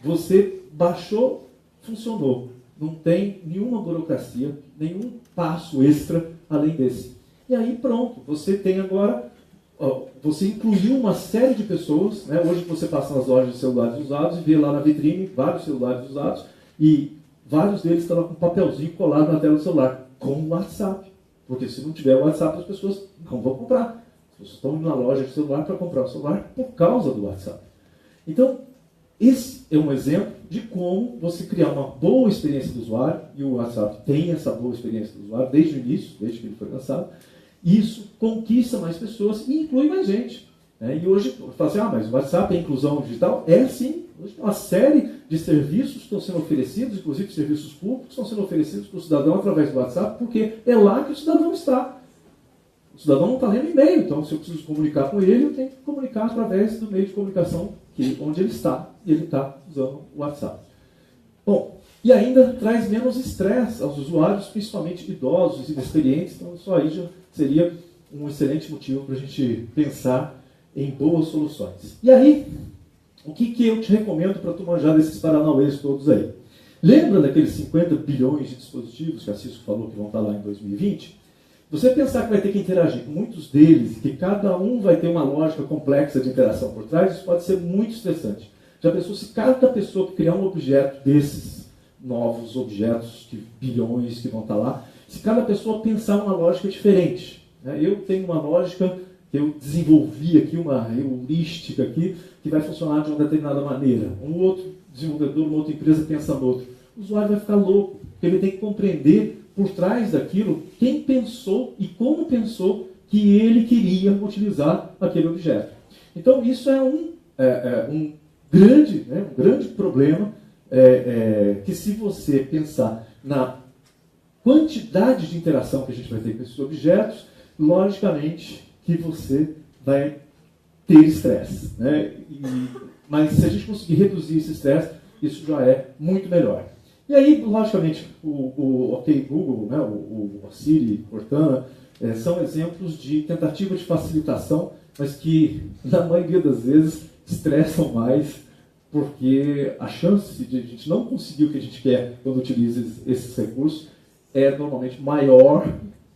Você baixou, funcionou. Não tem nenhuma burocracia, nenhum passo extra além desse. E aí pronto, você tem agora, você incluiu uma série de pessoas, né? Hoje você passa nas lojas de celulares usados e vê lá na vitrine vários celulares usados e vários deles estão com um papelzinho colado na tela do celular, com o WhatsApp. Porque se não tiver o WhatsApp, as pessoas não vão comprar. As pessoas estão indo na loja de celular para comprar o celular por causa do WhatsApp. Então, esse é um exemplo de como você criar uma boa experiência do usuário, e o WhatsApp tem essa boa experiência do usuário desde o início, desde que ele foi lançado. Isso conquista mais pessoas e inclui mais gente. Né? E hoje, fala assim, mas o WhatsApp é inclusão digital? É sim. Hoje tem uma série de serviços que estão sendo oferecidos, inclusive serviços públicos, estão sendo oferecidos para o cidadão através do WhatsApp, porque é lá que o cidadão está. O cidadão não está lendo e-mail, então se eu preciso comunicar com ele, eu tenho que comunicar através do meio de comunicação onde ele está, e ele está usando o WhatsApp. Bom, e ainda traz menos estresse aos usuários, principalmente idosos e inexperientes, então isso aí já seria um excelente motivo para a gente pensar em boas soluções. E aí, O que eu te recomendo para tu manjar desses paranauês todos aí? Lembra daqueles 50 bilhões de dispositivos que a Cisco falou que vão estar lá em 2020? Você pensar que vai ter que interagir com muitos deles e que cada um vai ter uma lógica complexa de interação por trás, isso pode ser muito estressante. Já pensou se cada pessoa que criar um objeto desses novos objetos, de bilhões que vão estar lá, se cada pessoa pensar uma lógica diferente? Eu tenho uma lógica que eu desenvolvi aqui, uma heurística aqui, que vai funcionar de uma determinada maneira. Um outro desenvolvedor, uma outra empresa pensa no outro. O usuário vai ficar louco, porque ele tem que compreender por trás daquilo quem pensou e como pensou que ele queria utilizar aquele objeto. Então, isso é um grande problema que, se você pensar na quantidade de interação que a gente vai ter com esses objetos, logicamente que você vai ter estresse. Mas se a gente conseguir reduzir esse estresse, isso já é muito melhor. E aí, logicamente, o OK Google, o Siri, Cortana, são exemplos de tentativa de facilitação, mas que, na maioria das vezes, estressam mais, porque a chance de a gente não conseguir o que a gente quer quando utiliza esses recursos é normalmente maior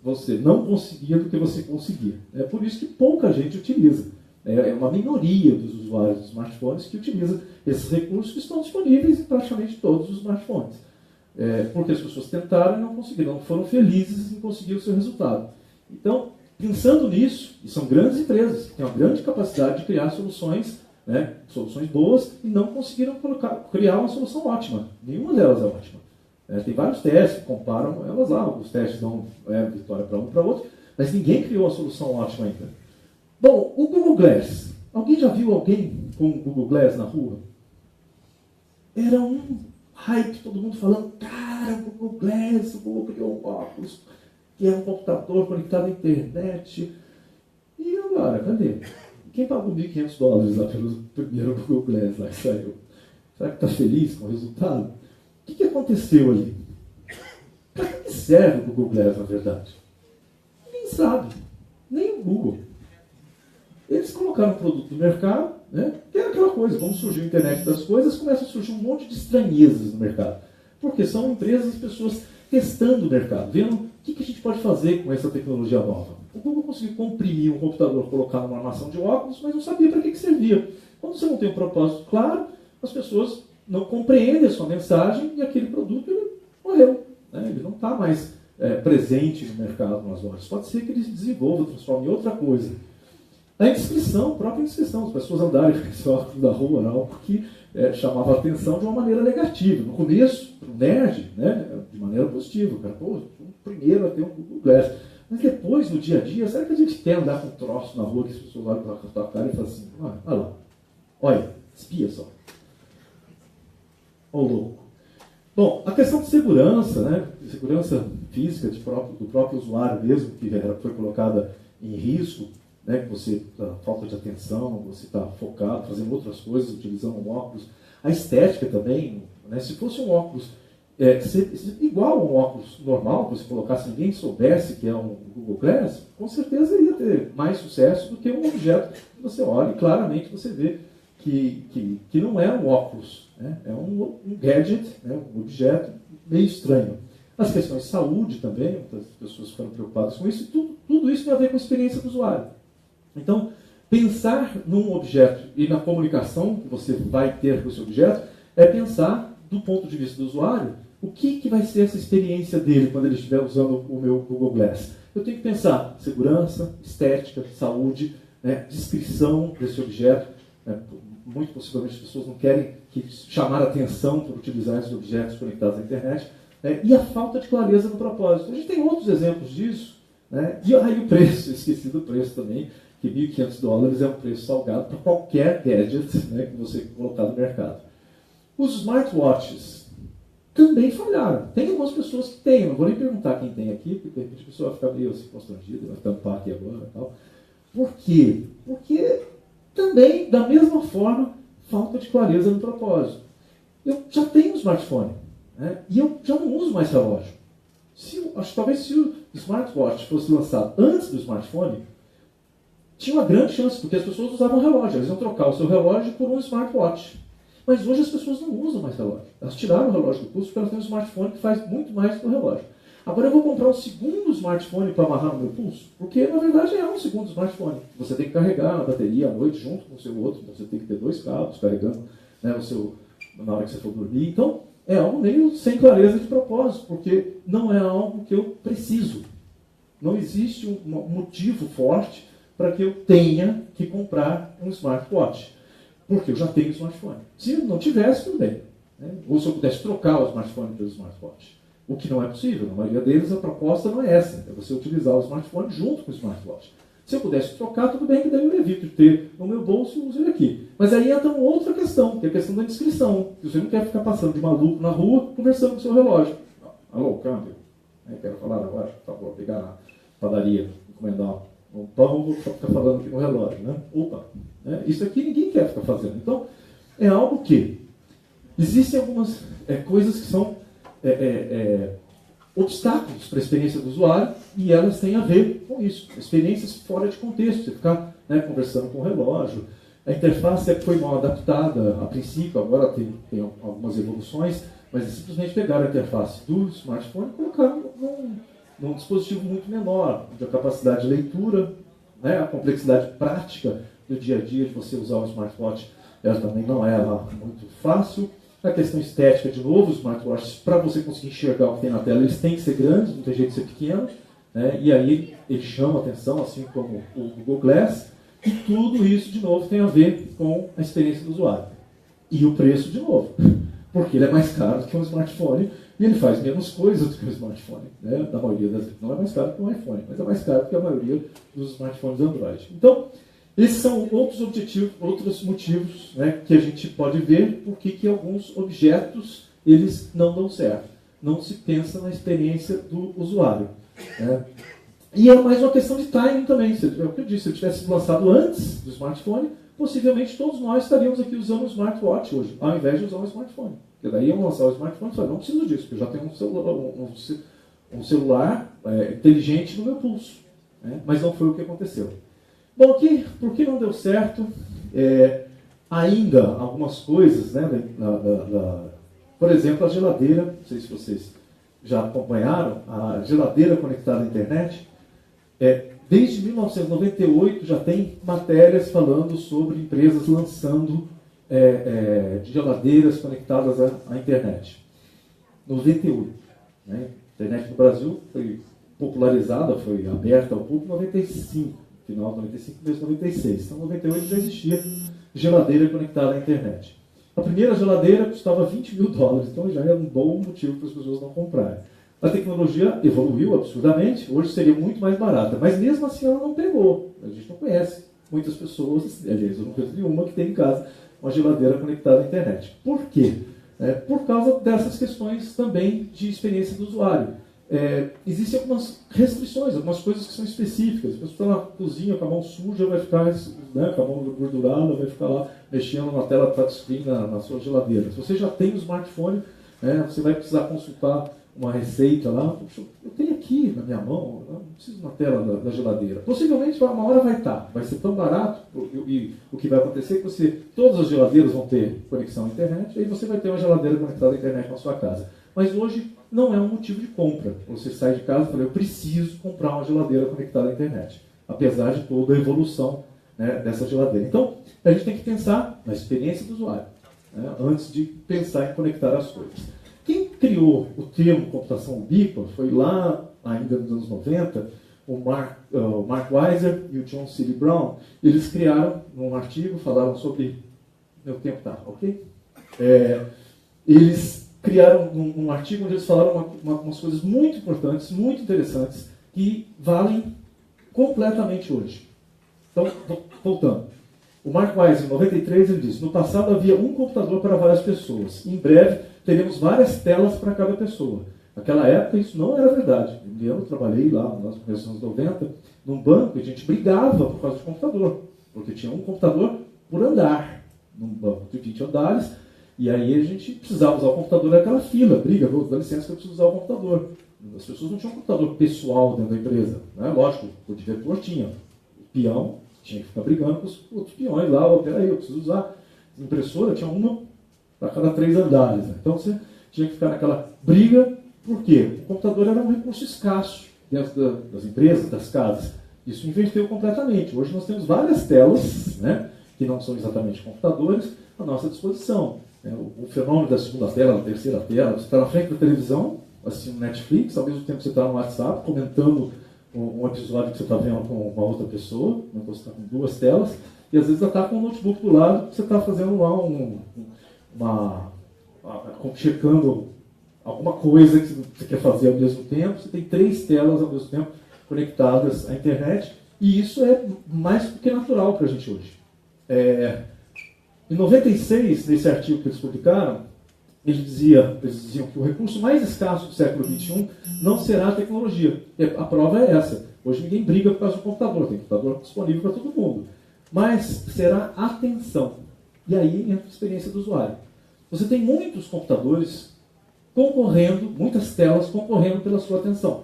você não conseguir do que você conseguir. É por isso que pouca gente utiliza. É uma minoria dos usuários de smartphones que utiliza esses recursos que estão disponíveis em praticamente todos os smartphones. Porque as pessoas tentaram e não conseguiram, não foram felizes em conseguir o seu resultado. Então, pensando nisso, e são grandes empresas que têm uma grande capacidade de criar soluções, soluções boas, e não conseguiram criar uma solução ótima. Nenhuma delas é ótima. Tem vários testes que comparam elas lá, os testes dão vitória para um para outro, mas ninguém criou uma solução ótima ainda. Bom, o Google Glass. Alguém já viu alguém com o Google Glass na rua? Era um hype, todo mundo falando, cara, o Google Glass, o Google criou um óculos, que é um computador conectado à internet. E agora, cadê? Quem pagou $1.500 lá pelo primeiro Google Glass lá que saiu? Será que está feliz com o resultado? O que aconteceu ali? Para que serve o Google Glass, na verdade? Ninguém sabe. Nem o Google. Eles colocaram um produto no mercado, que é aquela coisa, como surgiu a internet das coisas, começa a surgir um monte de estranhezas no mercado. Porque são empresas, pessoas testando o mercado, vendo o que a gente pode fazer com essa tecnologia nova. O Google conseguiu comprimir um computador, colocar numa armação de óculos, mas não sabia para que servia. Quando você não tem um propósito claro, as pessoas não compreendem a sua mensagem e aquele produto ele morreu. Ele não está mais presente no mercado, nas lojas. Pode ser que ele se desenvolva, transforme em outra coisa. A inscrição, a própria inscrição, as pessoas andarem com esse óculos da rua, algo que chamava a atenção de uma maneira negativa. No começo, para o nerd, de maneira positiva. O cara, o primeiro a ter um Google Glass. Mas depois, no dia a dia, será que a gente quer andar com um troço na rua que as pessoas olham para a tua cara e falam assim, olha lá, olha, espia só. Ô louco. Bom, a questão de segurança, segurança física do próprio usuário mesmo, que foi colocada em risco, que você está falta de atenção, você está focado, fazendo outras coisas, utilizando um óculos. A estética também, se fosse um óculos igual a um óculos normal, que você colocasse, ninguém soubesse que é um Google Glass, com certeza ia ter mais sucesso do que um objeto que você olha e claramente você vê que não é um óculos, é um gadget, um objeto meio estranho. As questões de saúde também, muitas pessoas ficaram preocupadas com isso, e tudo isso tem a ver com a experiência do usuário. Então, pensar num objeto e na comunicação que você vai ter com esse objeto é pensar, do ponto de vista do usuário, o que vai ser essa experiência dele quando ele estiver usando o meu Google Glass. Eu tenho que pensar segurança, estética, saúde, descrição desse objeto. Muito possivelmente as pessoas não querem chamar a atenção por utilizar esses objetos conectados à internet. E a falta de clareza no propósito. A gente tem outros exemplos disso. E aí o preço, esqueci do preço também, que $1.500 é um preço salgado para qualquer gadget que você colocar no mercado. Os smartwatches também falharam. Tem algumas pessoas que têm, não vou nem perguntar quem tem aqui, porque de repente a pessoa vai ficar meio assim, constrangida, vai tampar aqui agora e tal. Por quê? Porque também, da mesma forma, falta de clareza no propósito. Eu já tenho um smartphone, e eu já não uso mais relógio. Talvez se o smartwatch fosse lançado antes do smartphone, tinha uma grande chance, porque as pessoas usavam relógio, eles iam trocar o seu relógio por um smartwatch. Mas hoje as pessoas não usam mais relógio. Elas tiraram o relógio do pulso porque elas têm um smartphone que faz muito mais que o relógio. Agora eu vou comprar um segundo smartphone para amarrar no meu pulso, porque na verdade é um segundo smartphone. Você tem que carregar a bateria à noite junto com o seu outro, você tem que ter 2 cabos carregando, né, na hora que você for dormir. Então é algo meio sem clareza de propósito, porque não é algo que eu preciso. Não existe um motivo forte para que eu tenha que comprar um smartwatch, porque eu já tenho smartphone. Se eu não tivesse, tudo bem. Né? Ou se eu pudesse trocar o smartphone pelo smartwatch. O que não é possível. Na maioria deles, a proposta não é essa. É você utilizar o smartphone junto com o smartwatch. Se eu pudesse trocar, tudo bem, que daí eu evito de ter no meu bolso e uso ele aqui. Mas aí entra uma outra questão, que é a questão da inscrição. Você não quer ficar passando de maluco na rua, conversando com o seu relógio. Alô, câmbio. Quero falar agora, por favor, pegar na padaria, encomendar um pão, vou ficar falando aqui no relógio. Né? Opa, né? Isso aqui ninguém quer ficar fazendo. Então, é algo que existem algumas coisas que são obstáculos para a experiência do usuário e elas têm a ver com isso. Experiências fora de contexto, você ficar, né, conversando com o relógio. A interface foi mal adaptada a princípio, agora tem algumas evoluções, mas é simplesmente pegar a interface do smartphone e colocar num dispositivo muito menor, onde a capacidade de leitura, né, a complexidade prática do dia a dia de você usar o smartwatch, ela também não é lá muito fácil. A questão estética, de novo, os smartwatches, para você conseguir enxergar o que tem na tela, eles têm que ser grandes, não tem jeito de ser pequenos, né? E aí ele chama a atenção, assim como o Google Glass, e tudo isso, de novo, tem a ver com a experiência do usuário. E o preço, de novo, porque ele é mais caro do que um smartphone e ele faz menos coisas do que um smartphone. Né? Na maioria das vezes, não é mais caro que um iPhone, mas é mais caro do que a maioria dos smartphones Android. Então, esses são outros objetivos, outros motivos, né, que a gente pode ver por que alguns objetos eles não dão certo. Não se pensa na experiência do usuário. Né? E é mais uma questão de timing também. É o que eu disse, se eu tivesse lançado antes do smartphone, possivelmente todos nós estaríamos aqui usando um smartwatch hoje, ao invés de usar um smartphone. Porque daí iam lançar o smartphone e falaram, não preciso disso, porque eu já tenho um celular inteligente no meu pulso. Né? Mas não foi o que aconteceu. Bom, por que não deu certo? Ainda algumas coisas, né, por exemplo, a geladeira, não sei se vocês já acompanharam, a geladeira conectada à internet, desde 1998 já tem matérias falando sobre empresas lançando geladeiras conectadas à internet. 98. Né? A internet no Brasil foi popularizada, foi aberta ao público em 95. Final de 95, começo de 96. Então, em 98 já existia geladeira conectada à internet. A primeira geladeira custava $20 mil, então já era um bom motivo para as pessoas não comprarem. A tecnologia evoluiu absurdamente, hoje seria muito mais barata, mas mesmo assim ela não pegou. A gente não conhece muitas pessoas, aliás, eu não conheço nenhuma que tem em casa uma geladeira conectada à internet. Por quê? Por causa dessas questões também de experiência do usuário. Existem algumas restrições, algumas coisas que são específicas. A pessoa está na cozinha com a mão suja, vai ficar, né, com a mão gordurada, vai ficar lá mexendo na tela touchscreen na sua geladeira. Se você já tem um smartphone, você vai precisar consultar uma receita lá. Eu tenho aqui na minha mão, eu não preciso na tela da geladeira. Possivelmente uma hora vai ser tão barato, e o que vai acontecer é que todas as geladeiras vão ter conexão à internet, e aí você vai ter uma geladeira conectada à internet na sua casa. Mas hoje não é um motivo de compra. Você sai de casa e fala, eu preciso comprar uma geladeira conectada à internet. Apesar de toda a evolução, né, dessa geladeira. Então, a gente tem que pensar na experiência do usuário, né, antes de pensar em conectar as coisas. Quem criou o termo computação ubíqua foi lá, ainda nos anos 90, o Mark Weiser e o John Seeley Brown. Eles criaram, num artigo, falaram sobre... Meu tempo está, ok? Eles criaram um artigo onde eles falaram umas coisas muito importantes, muito interessantes, que valem completamente hoje. Então, voltando. O Mark Weiser, em 93, ele disse, no passado havia um computador para várias pessoas. Em breve, teremos várias telas para cada pessoa. Naquela época, isso não era verdade. Eu trabalhei lá, nos começos dos anos 90, num banco, e a gente brigava por causa de computador. Porque tinha um computador por andar, num banco de 20 andares, e aí a gente precisava usar o computador naquela fila, briga, dá licença que eu preciso usar o computador. As pessoas não tinham um computador pessoal dentro da empresa. Né? Lógico, o diretor tinha. O peão Tinha que ficar brigando com os outros peões lá, oh, peraí, eu preciso usar. Impressora tinha uma para cada 3 andares. Né? Então você tinha que ficar naquela briga. Por quê? O computador era um recurso escasso dentro das empresas, das casas. Isso inverteu completamente. Hoje nós temos várias telas, né, que não são exatamente computadores, à nossa disposição. O fenômeno da segunda tela, da terceira tela, você está na frente da televisão, assistindo Netflix, ao mesmo tempo você está no WhatsApp, comentando um episódio que você está vendo com uma outra pessoa, né, você está com 2 telas, e às vezes você está com um notebook do lado, que você está fazendo lá checando alguma coisa que você quer fazer ao mesmo tempo, você tem 3 telas ao mesmo tempo conectadas à internet, e isso é mais do que natural para a gente hoje. Em 96, nesse artigo que eles publicaram, eles diziam que o recurso mais escasso do século XXI não será a tecnologia. E a prova é essa. Hoje ninguém briga por causa do computador, tem computador disponível para todo mundo. Mas será a atenção. E aí entra a experiência do usuário. Você tem muitos computadores concorrendo, muitas telas concorrendo pela sua atenção.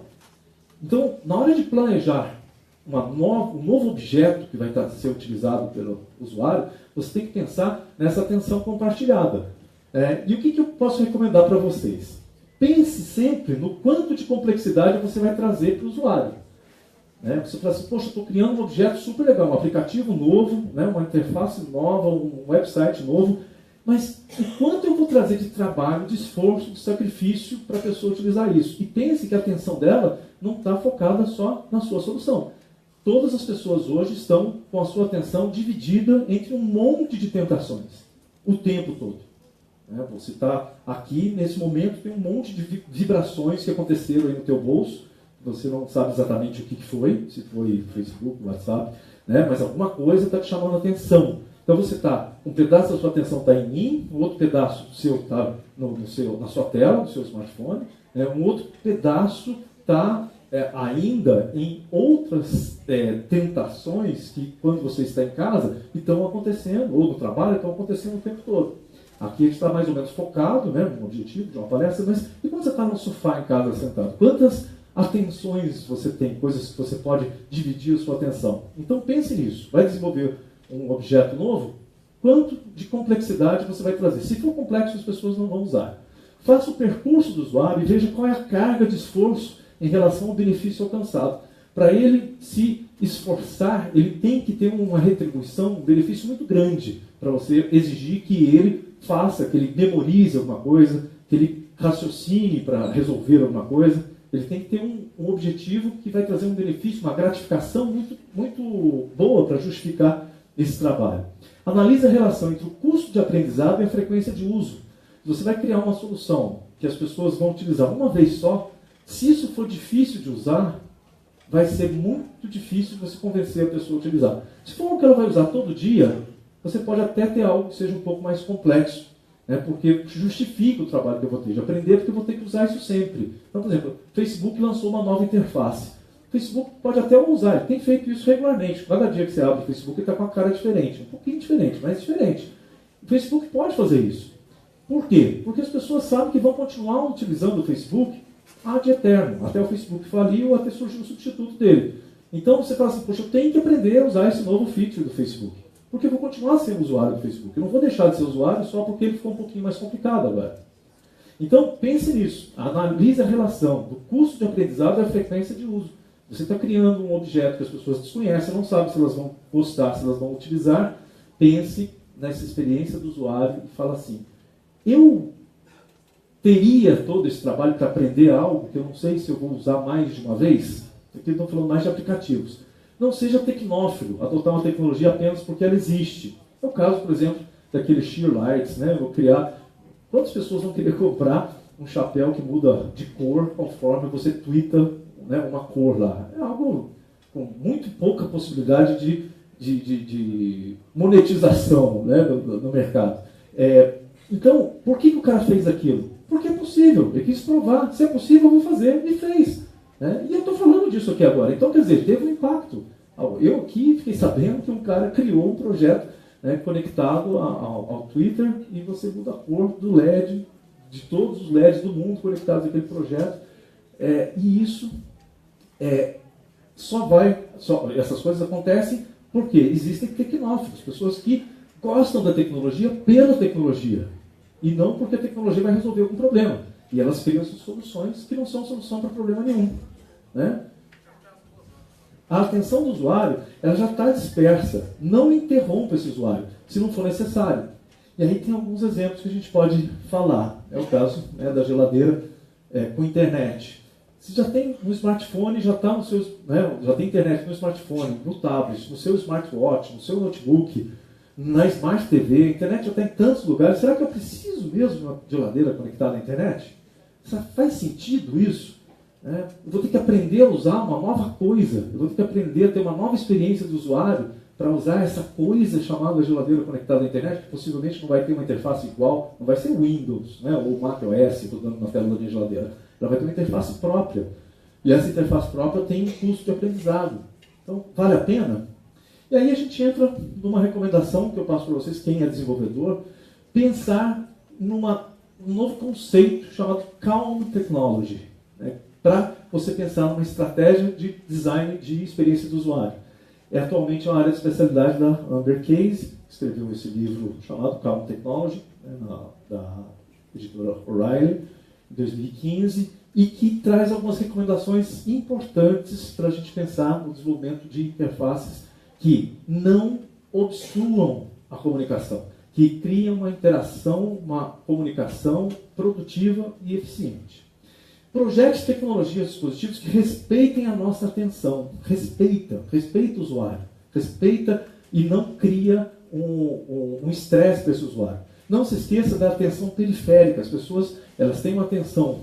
Então, na hora de planejar um novo objeto que vai ser utilizado pelo usuário, você tem que pensar nessa atenção compartilhada. E o que eu posso recomendar para vocês? Pense sempre no quanto de complexidade você vai trazer para o usuário. Você fala assim, poxa, estou criando um objeto super legal, um aplicativo novo, uma interface nova, um website novo, mas o quanto eu vou trazer de trabalho, de esforço, de sacrifício para a pessoa utilizar isso? E pense que a atenção dela não está focada só na sua solução. Todas as pessoas hoje estão com a sua atenção dividida entre um monte de tentações, o tempo todo. Você está aqui, nesse momento, tem um monte de vibrações que aconteceram aí no teu bolso, você não sabe exatamente o que foi, se foi Facebook, WhatsApp, mas alguma coisa está te chamando a atenção. Então você está, um pedaço da sua atenção está em mim, um outro pedaço seu está na sua tela, no seu smartphone, um outro pedaço está ainda em outras tentações que, quando você está em casa, estão acontecendo, ou no trabalho, estão acontecendo o tempo todo. Aqui a gente está mais ou menos focado, no objetivo de uma palestra, mas e quando você está no sofá em casa sentado? Quantas atenções você tem, coisas que você pode dividir a sua atenção? Então pense nisso. Vai desenvolver um objeto novo? Quanto de complexidade você vai trazer? Se for complexo, as pessoas não vão usar. Faça o percurso do usuário e veja qual é a carga de esforço em relação ao benefício alcançado. Para ele se esforçar, ele tem que ter uma retribuição, um benefício muito grande para você exigir que ele faça, que ele memorize alguma coisa, que ele raciocine para resolver alguma coisa. Ele tem que ter um objetivo que vai trazer um benefício, uma gratificação muito, muito boa para justificar esse trabalho. Analise a relação entre o custo de aprendizado e a frequência de uso. Você vai criar uma solução que as pessoas vão utilizar uma vez só. Se isso for difícil de usar, vai ser muito difícil você convencer a pessoa a utilizar. Se for algo que ela vai usar todo dia, você pode até ter algo que seja um pouco mais complexo, porque justifica o trabalho que eu vou ter de aprender, porque eu vou ter que usar isso sempre. Então, por exemplo, o Facebook lançou uma nova interface. O Facebook pode até usar, ele tem feito isso regularmente. Cada dia que você abre o Facebook, ele está com uma cara diferente, um pouquinho diferente, mas diferente. O Facebook pode fazer isso. Por quê? Porque as pessoas sabem que vão continuar utilizando o Facebook ad eterno, até o Facebook falir ou até surgir um substituto dele. Então você fala assim, poxa, eu tenho que aprender a usar esse novo feature do Facebook. Porque eu vou continuar sendo usuário do Facebook. Eu não vou deixar de ser usuário só porque ele ficou um pouquinho mais complicado agora. Então, pense nisso. Analise a relação do custo de aprendizado e a frequência de uso. Você está criando um objeto que as pessoas desconhecem, não sabem se elas vão gostar, se elas vão utilizar. Pense nessa experiência do usuário e fala assim, eu teria todo esse trabalho para aprender algo que eu não sei se eu vou usar mais de uma vez? Aqui estão falando mais de aplicativos. Não seja tecnófilo, adotar uma tecnologia apenas porque ela existe. É o caso, por exemplo, daqueles sheer lights, Eu vou criar... Quantas pessoas vão querer comprar um chapéu que muda de cor conforme você twitta uma cor lá? É algo com muito pouca possibilidade de monetização no mercado. Então, por que o cara fez aquilo? Porque é possível, ele quis provar. Se é possível, eu vou fazer, e fez. E eu estou falando disso aqui agora. Então, quer dizer, teve um impacto. Eu aqui fiquei sabendo que um cara criou um projeto conectado ao Twitter e você muda a cor do LED, de todos os LEDs do mundo conectados àquele projeto. E isso essas coisas acontecem Por quê? Existem tecnófilos, pessoas que gostam da tecnologia pela tecnologia, e não porque a tecnologia vai resolver algum problema. E elas criam essas soluções que não são solução para problema nenhum. Né? A atenção do usuário ela já está dispersa. Não interrompa esse usuário, se não for necessário. E aí tem alguns exemplos que a gente pode falar. É o caso da geladeira com internet. Você já tem um smartphone, já está nos seus, já tem internet no smartphone, no tablet, no seu smartwatch, no seu notebook, na Smart TV, a internet já está em tantos lugares. Será que eu preciso mesmo de uma geladeira conectada à internet? Faz sentido isso? Eu vou ter que aprender a usar uma nova coisa, eu vou ter que aprender a ter uma nova experiência do usuário para usar essa coisa chamada geladeira conectada à internet, que possivelmente não vai ter uma interface igual, não vai ser Windows, ou macOS rodando na tela da minha geladeira. Ela vai ter uma interface própria. E essa interface própria tem um custo de aprendizado. Então, vale a pena? E aí a gente entra numa recomendação que eu passo para vocês, quem é desenvolvedor, pensar num novo conceito chamado Calm Technology, para você pensar numa estratégia de design de experiência do usuário. Atualmente é uma área de especialidade da Amber Case, que escreveu esse livro chamado Calm Technology, da editora O'Reilly, em 2015, e que traz algumas recomendações importantes para a gente pensar no desenvolvimento de interfaces que não obstruam a comunicação, que criam uma interação, uma comunicação produtiva e eficiente. Projete tecnologias e dispositivos que respeitem a nossa atenção. Respeita o usuário. Respeita e não cria um estresse para esse usuário. Não se esqueça da atenção periférica. As pessoas elas têm uma atenção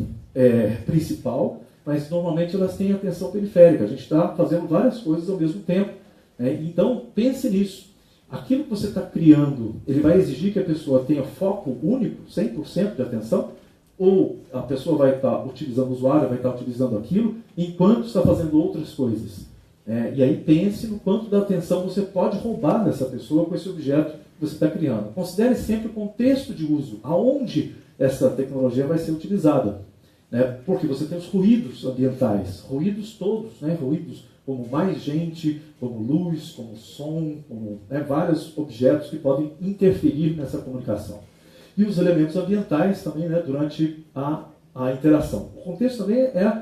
principal, mas normalmente elas têm atenção periférica. A gente está fazendo várias coisas ao mesmo tempo. Então, pense nisso. Aquilo que você está criando, ele vai exigir que a pessoa tenha foco único, 100% de atenção? Ou a pessoa vai estar utilizando, o usuário vai estar utilizando aquilo, enquanto está fazendo outras coisas? E aí pense no quanto da atenção você pode roubar dessa pessoa com esse objeto que você está criando. Considere sempre o contexto de uso, aonde essa tecnologia vai ser utilizada. Porque você tem os ruídos ambientais, ruídos todos, ruídos como mais gente, como luz, como som, como vários objetos que podem interferir nessa comunicação. E os elementos ambientais também, durante a interação. O contexto também é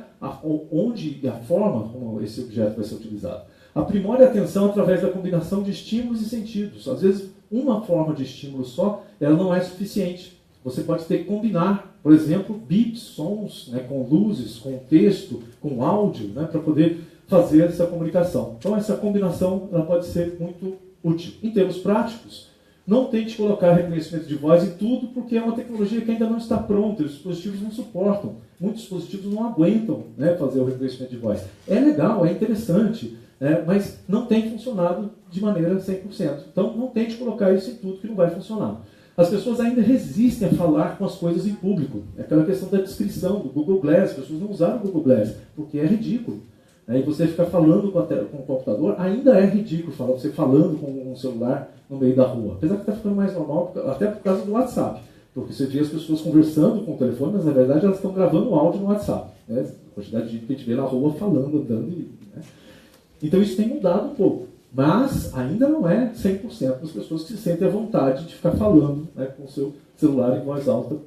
onde e a forma como esse objeto vai ser utilizado. Aprimore a atenção através da combinação de estímulos e sentidos. Às vezes, uma forma de estímulo só, ela não é suficiente. Você pode ter que combinar, por exemplo, beats, sons, com luzes, com texto, com áudio, para poder fazer essa comunicação. Então, essa combinação ela pode ser muito útil. Em termos práticos, não tente colocar reconhecimento de voz em tudo, porque é uma tecnologia que ainda não está pronta, e os dispositivos não suportam. Muitos dispositivos não aguentam fazer o reconhecimento de voz. É legal, é interessante, mas não tem funcionado de maneira 100%. Então, não tente colocar isso em tudo, que não vai funcionar. As pessoas ainda resistem a falar com as coisas em público. É aquela questão da descrição, do Google Glass. As pessoas não usaram o Google Glass, porque é ridículo. E você ficar falando com o computador, ainda é ridículo você falando com um celular no meio da rua. Apesar que está ficando mais normal, até por causa do WhatsApp. Porque você vê as pessoas conversando com o telefone, mas na verdade elas estão gravando áudio no WhatsApp. A quantidade de gente que a gente vê na rua falando, andando. Então isso tem mudado um pouco. Mas ainda não é 100% das pessoas que se sentem à vontade de ficar falando com o seu celular em voz alta.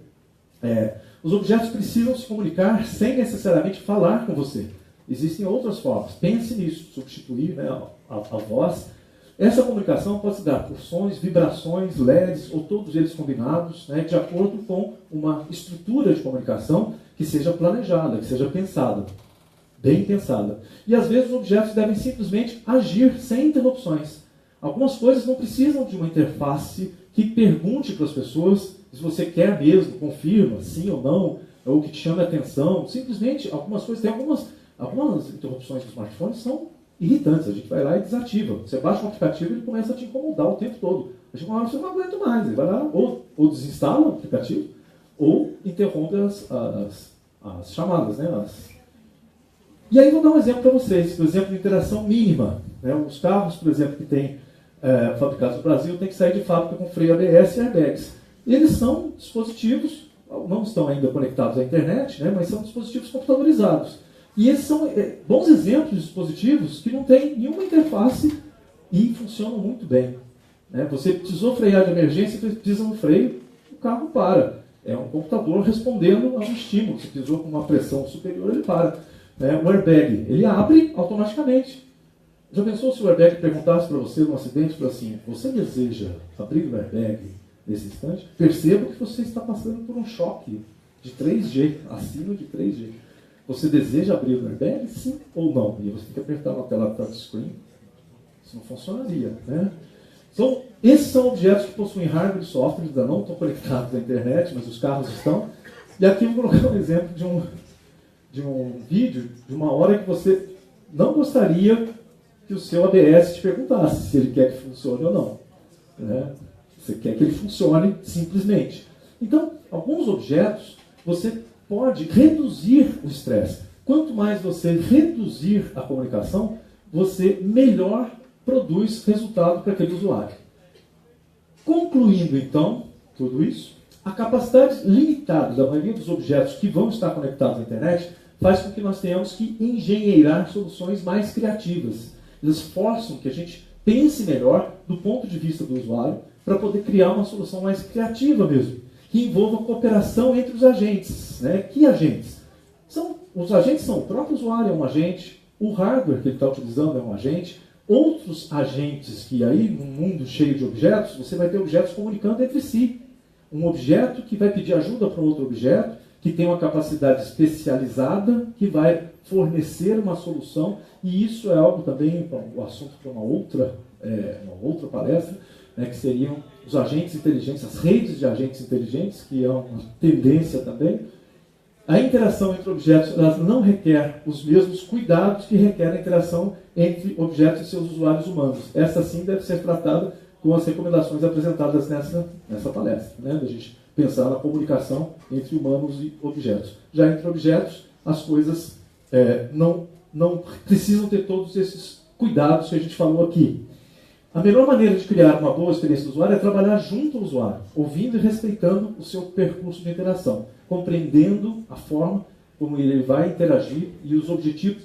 Os objetos precisam se comunicar sem necessariamente falar com você. Existem outras formas. Pense nisso, substituir a voz. Essa comunicação pode se dar por sons, vibrações, LEDs ou todos eles combinados, de acordo com uma estrutura de comunicação que seja planejada, que seja pensada, bem pensada. E às vezes os objetos devem simplesmente agir sem interrupções. Algumas coisas não precisam de uma interface que pergunte para as pessoas se você quer mesmo, confirma, sim ou não, ou que te chame a atenção. Simplesmente, algumas coisas, tem algumas interrupções do smartphone são irritantes. A gente vai lá e desativa. Você baixa um aplicativo e ele começa a te incomodar o tempo todo. A gente você não aguenta mais. Ele vai lá ou desinstala o aplicativo ou interrompe as chamadas. E aí vou dar um exemplo para vocês. Por exemplo, de interação mínima. Os carros, por exemplo, que tem fabricados no Brasil, tem que sair de fábrica com freio ABS e airbags. Eles são dispositivos, não estão ainda conectados à internet, mas são dispositivos computadorizados. E esses são bons exemplos de dispositivos que não têm nenhuma interface e funcionam muito bem. Né? Você precisou frear de emergência, você precisa de um freio, o carro para. É um computador respondendo a um estímulo. Se pisou com uma pressão superior, ele para. Né? O airbag, ele abre automaticamente. Já pensou se o airbag perguntasse para você num acidente, assim, você deseja abrir o airbag nesse instante? Perceba que você está passando por um choque de 3G, acima de 3G. Você deseja abrir o airbag? Sim ou não? E você tem que apertar na tela touchscreen. Isso não funcionaria, né? Então, esses são objetos que possuem hardware e software, ainda não estão conectados à internet, mas os carros estão. E aqui eu vou colocar um exemplo de um vídeo, de uma hora que você não gostaria que o seu ABS te perguntasse se ele quer que funcione ou não. Né? Você quer que ele funcione simplesmente. Então, alguns objetos, você pode reduzir o estresse. Quanto mais você reduzir a comunicação, você melhor produz resultado para aquele usuário. Concluindo, então, tudo isso, a capacidade limitada da maioria dos objetos que vão estar conectados à internet faz com que nós tenhamos que engenheirar soluções mais criativas. Eles forçam que a gente pense melhor do ponto de vista do usuário para poder criar uma solução mais criativa mesmo, que envolva cooperação entre os agentes. Né? Que agentes? Os agentes são o próprio usuário, é um agente, o hardware que ele está utilizando é um agente, outros agentes que aí, num mundo cheio de objetos, você vai ter objetos comunicando entre si. Um objeto que vai pedir ajuda para outro objeto, que tem uma capacidade especializada, que vai fornecer uma solução, e isso é algo também, o assunto para uma outra palestra, né, que seriam os agentes inteligentes, as redes de agentes inteligentes, que é uma tendência também. A interação entre objetos ela não requer os mesmos cuidados que requer a interação entre objetos e seus usuários humanos. Essa sim deve ser tratada com as recomendações apresentadas nessa palestra, né? Da gente pensar na comunicação entre humanos e objetos. Já entre objetos, as coisas não precisam ter todos esses cuidados que a gente falou aqui. A melhor maneira de criar uma boa experiência do usuário é trabalhar junto ao usuário, ouvindo e respeitando o seu percurso de interação, compreendendo a forma como ele vai interagir e os objetivos.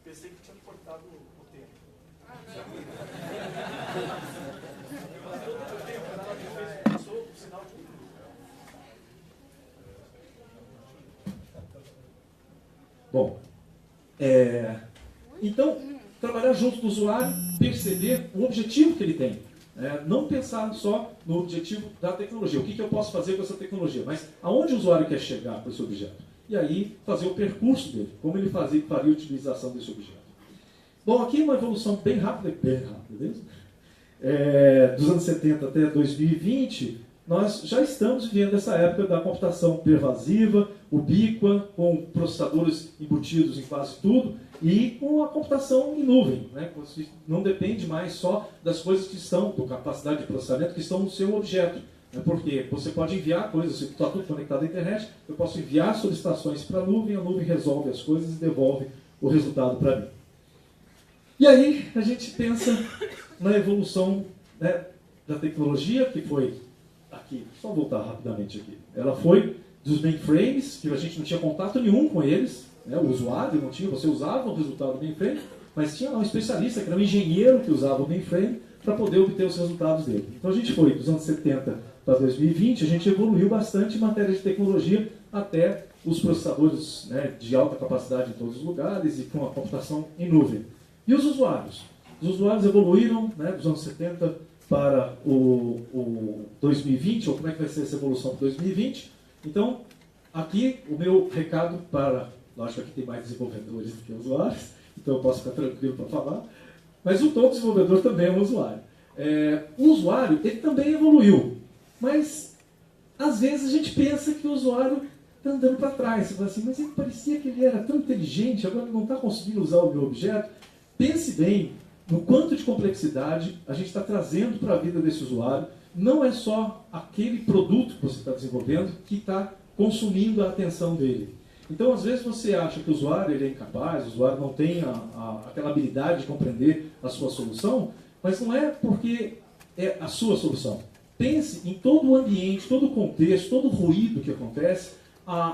Pensei que tinha cortado o tempo. Bom, então, trabalhar junto com o usuário, perceber o objetivo que ele tem. Não pensar só no objetivo da tecnologia. O que eu posso fazer com essa tecnologia? Mas aonde o usuário quer chegar com esse objeto? E aí, fazer o percurso dele. Como ele faria a utilização desse objeto. Bom, aqui é uma evolução bem rápida mesmo. Dos anos 70 até 2020, nós já estamos vivendo essa época da computação pervasiva, ubíqua, com processadores embutidos em quase tudo, e com a computação em nuvem. Né? Você não depende mais só das coisas que estão, com capacidade de processamento, que estão no seu objeto. Porque você pode enviar coisas, se está tudo conectado à internet, eu posso enviar solicitações para a nuvem resolve as coisas e devolve o resultado para mim. E aí a gente pensa na evolução, né, da tecnologia, que foi aqui, só voltar rapidamente aqui. Ela foi dos mainframes, que a gente não tinha contato nenhum com eles, né, o usuário não tinha, você usava o resultado do mainframe, mas tinha lá um especialista, que era um engenheiro que usava o mainframe para poder obter os resultados dele. Então a gente foi dos anos 70 para 2020, a gente evoluiu bastante em matéria de tecnologia, até os processadores, né, de alta capacidade em todos os lugares e com a computação em nuvem. E os usuários? Os usuários evoluíram, né, dos anos 70 para o 2020, ou como é que vai ser essa evolução para 2020. Então, aqui o meu recado para... Lógico que aqui tem mais desenvolvedores do que usuários, então eu posso ficar tranquilo para falar. Mas o todo desenvolvedor também é um usuário. O usuário, ele também evoluiu. Mas, às vezes, a gente pensa que o usuário está andando para trás. Você fala assim, mas ele parecia que ele era tão inteligente, agora não está conseguindo usar o meu objeto. Pense bem no quanto de complexidade a gente está trazendo para a vida desse usuário. Não é só aquele produto que você está desenvolvendo que está consumindo a atenção dele. Então, às vezes, você acha que o usuário ele é incapaz, o usuário não tem aquela habilidade de compreender a sua solução, mas não é porque é a sua solução. Pense em todo o ambiente, todo o contexto, todo o ruído que acontece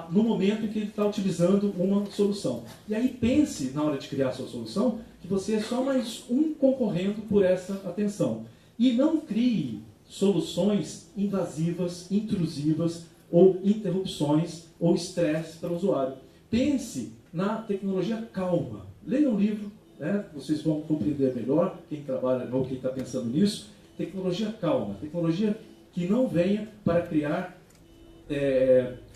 no momento em que ele está utilizando uma solução. E aí pense, na hora de criar a sua solução, que você é só mais um concorrendo por essa atenção. E não crie soluções invasivas, intrusivas, ou interrupções, ou estresse para o usuário. Pense na tecnologia calma. Leia um livro, né? Vocês vão compreender melhor, quem trabalha ou quem está pensando nisso. Tecnologia calma, tecnologia que não venha para criar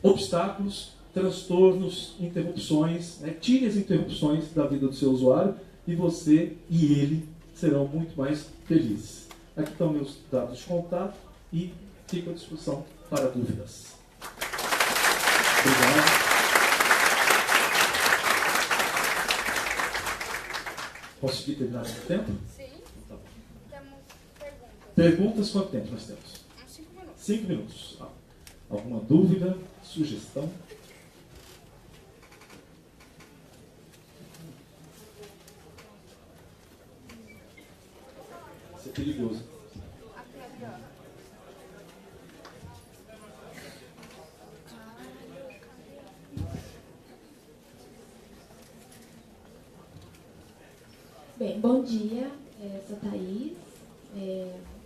obstáculos, transtornos, interrupções, né? Tire as interrupções da vida do seu usuário e você e ele serão muito mais felizes. Aqui estão meus dados de contato e fico à disposição para dúvidas. Obrigado. Consegui terminar no tempo? Sim. Tá bom. Temos perguntas. Perguntas, quanto tempo nós temos? Uns 5 minutos. 5 minutos. Alguma dúvida, sugestão? Isso é perigoso. Aqui, aqui, ó. Bem, bom dia, sou Thaís,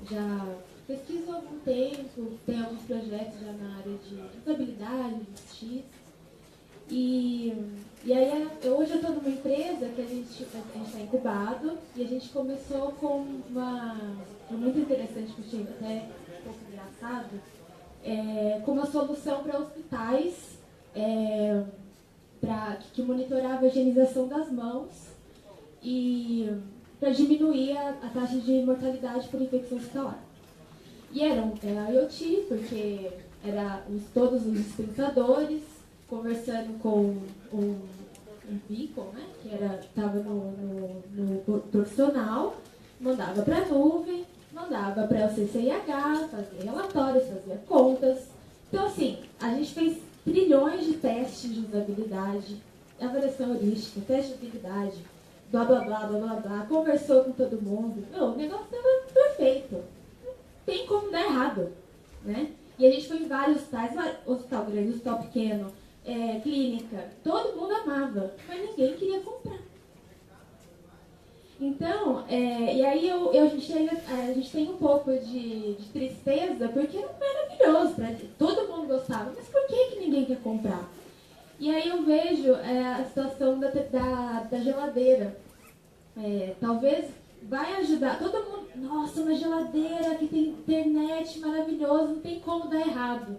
já pesquiso há algum tempo, tenho alguns projetos já na área de usabilidade, de UX, e aí hoje eu estou numa empresa que a gente está incubado e a gente começou com foi muito interessante, que eu achei até um pouco engraçado, com uma solução para hospitais que monitorava a higienização das mãos e para diminuir a taxa de mortalidade por infecção hospitalar. E era IoT, porque todos os dispensadores conversando com um beacon, né, que estava no profissional, mandava para a nuvem, mandava para o CCIH, fazia relatórios, fazia contas. Então, assim, a gente fez trilhões de testes de usabilidade, avaliação heurística, teste de utilidade, blá, blá, blá, blá, blá, blá, conversou com todo mundo. O negócio estava perfeito. Não tem como dar errado, né? E a gente foi em vários hospitais, hospital grande, hospital pequeno, clínica. Todo mundo amava, mas ninguém queria comprar. Então, e aí a gente tem um pouco de tristeza, porque era maravilhoso, todo mundo gostava, mas por que ninguém quer comprar? E aí eu vejo a situação da geladeira. Talvez vai ajudar todo mundo. Nossa, uma geladeira que tem internet maravilhoso, não tem como dar errado.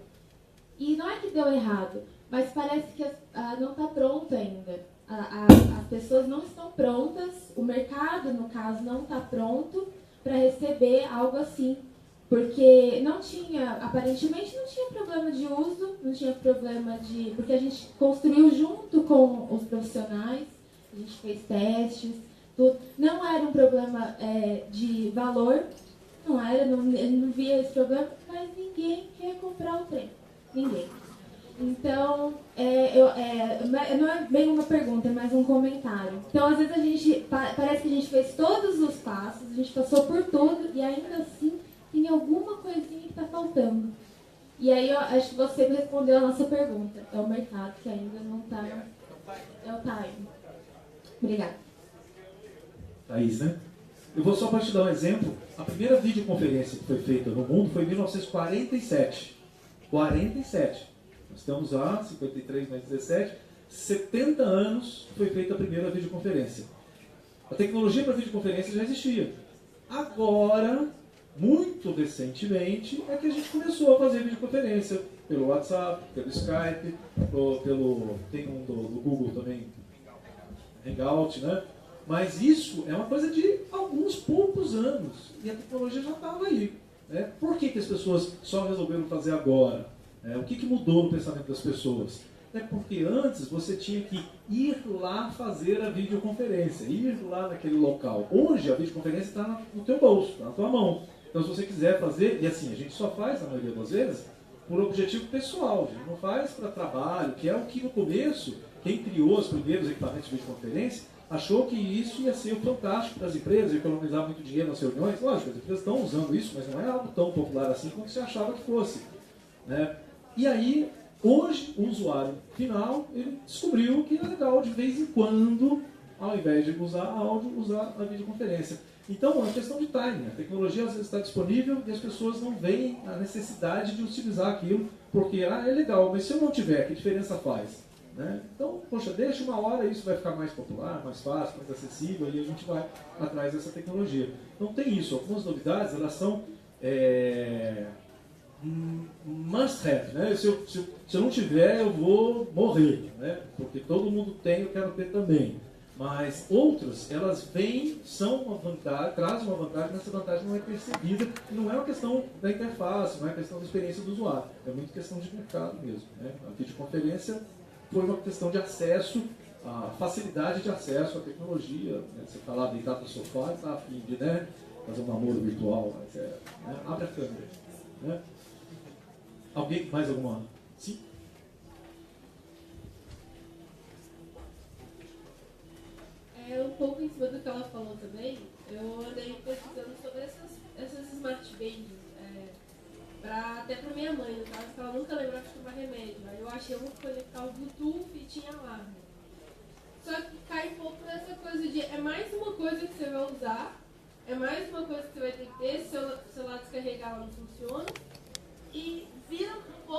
E não é que deu errado, mas parece que não está pronta ainda. As pessoas não estão prontas, o mercado, no caso, não está pronto para receber algo assim. Porque aparentemente não tinha problema de uso, não tinha problema porque a gente construiu junto com os profissionais, a gente fez testes, tudo. Não era um problema de valor, não via esse problema, mas ninguém quer comprar o trem, ninguém. Então, não é bem uma pergunta, é mais um comentário. Então, às vezes parece que a gente fez todos os passos, a gente passou por tudo e ainda assim tem alguma coisinha que está faltando. E aí eu acho que você respondeu a nossa pergunta. É o mercado que ainda não está. É o time. Obrigada. Thaís, né? Eu vou só para te dar um exemplo. A primeira videoconferência que foi feita no mundo foi em 1947. 47. Nós estamos lá, 53 mais 17, 70 anos foi feita a primeira videoconferência. A tecnologia para videoconferência já existia. Agora, muito recentemente, é que a gente começou a fazer videoconferência pelo WhatsApp, pelo Skype, tem um do Google também, Hangout, né? Mas isso é uma coisa de alguns poucos anos e a tecnologia já estava aí, né? Por que as pessoas só resolveram fazer agora? O que mudou no pensamento das pessoas? É porque antes você tinha que ir lá fazer a videoconferência, ir lá naquele local. Hoje a videoconferência está no teu bolso, está na tua mão. Então se você quiser fazer, e assim, a gente só faz, na maioria das vezes, por objetivo pessoal. A gente não faz para trabalho, que é o que no começo, quem criou os primeiros equipamentos de videoconferência, achou que isso ia ser fantástico para as empresas, economizar muito dinheiro nas reuniões. Lógico, as empresas estão usando isso, mas não é algo tão popular assim como você achava que fosse, né? E aí, hoje, o usuário final, ele descobriu que é legal de vez em quando, ao invés de usar áudio, usar a videoconferência. Então, é uma questão de timing. A tecnologia às vezes está disponível e as pessoas não veem a necessidade de utilizar aquilo, porque é legal, mas se eu não tiver, que diferença faz? Né? Então, poxa, deixa uma hora e isso vai ficar mais popular, mais fácil, mais acessível, e a gente vai atrás dessa tecnologia. Então tem isso. Algumas novidades, elas são must have, né? Se eu não tiver, eu vou morrer, né? Porque todo mundo tem, eu quero ter também. Mas outras, elas vêm, são uma vantagem, trazem uma vantagem, mas essa vantagem não é percebida, e não é uma questão da interface, não é uma questão da experiência do usuário, é muito questão de mercado mesmo, né? A videoconferência foi uma questão de acesso, a facilidade de acesso à tecnologia, né? Você está lá deitado no sofá e está a fim de, né, fazer um namoro virtual, mas né? Abre a câmera, né? Alguém, mais alguma? Sim? Um pouco em cima do que ela falou também, eu andei pesquisando sobre essas smart bands, até pra minha mãe, no caso, que ela nunca lembrava de tomar remédio. Aí eu achei uma que conectar o Bluetooth e tinha alarme. Só que cai um pouco nessa coisa de, é mais uma coisa que você vai usar, é mais uma coisa que você vai ter que ter, se o celular descarregar ela não funciona, e vira um pouco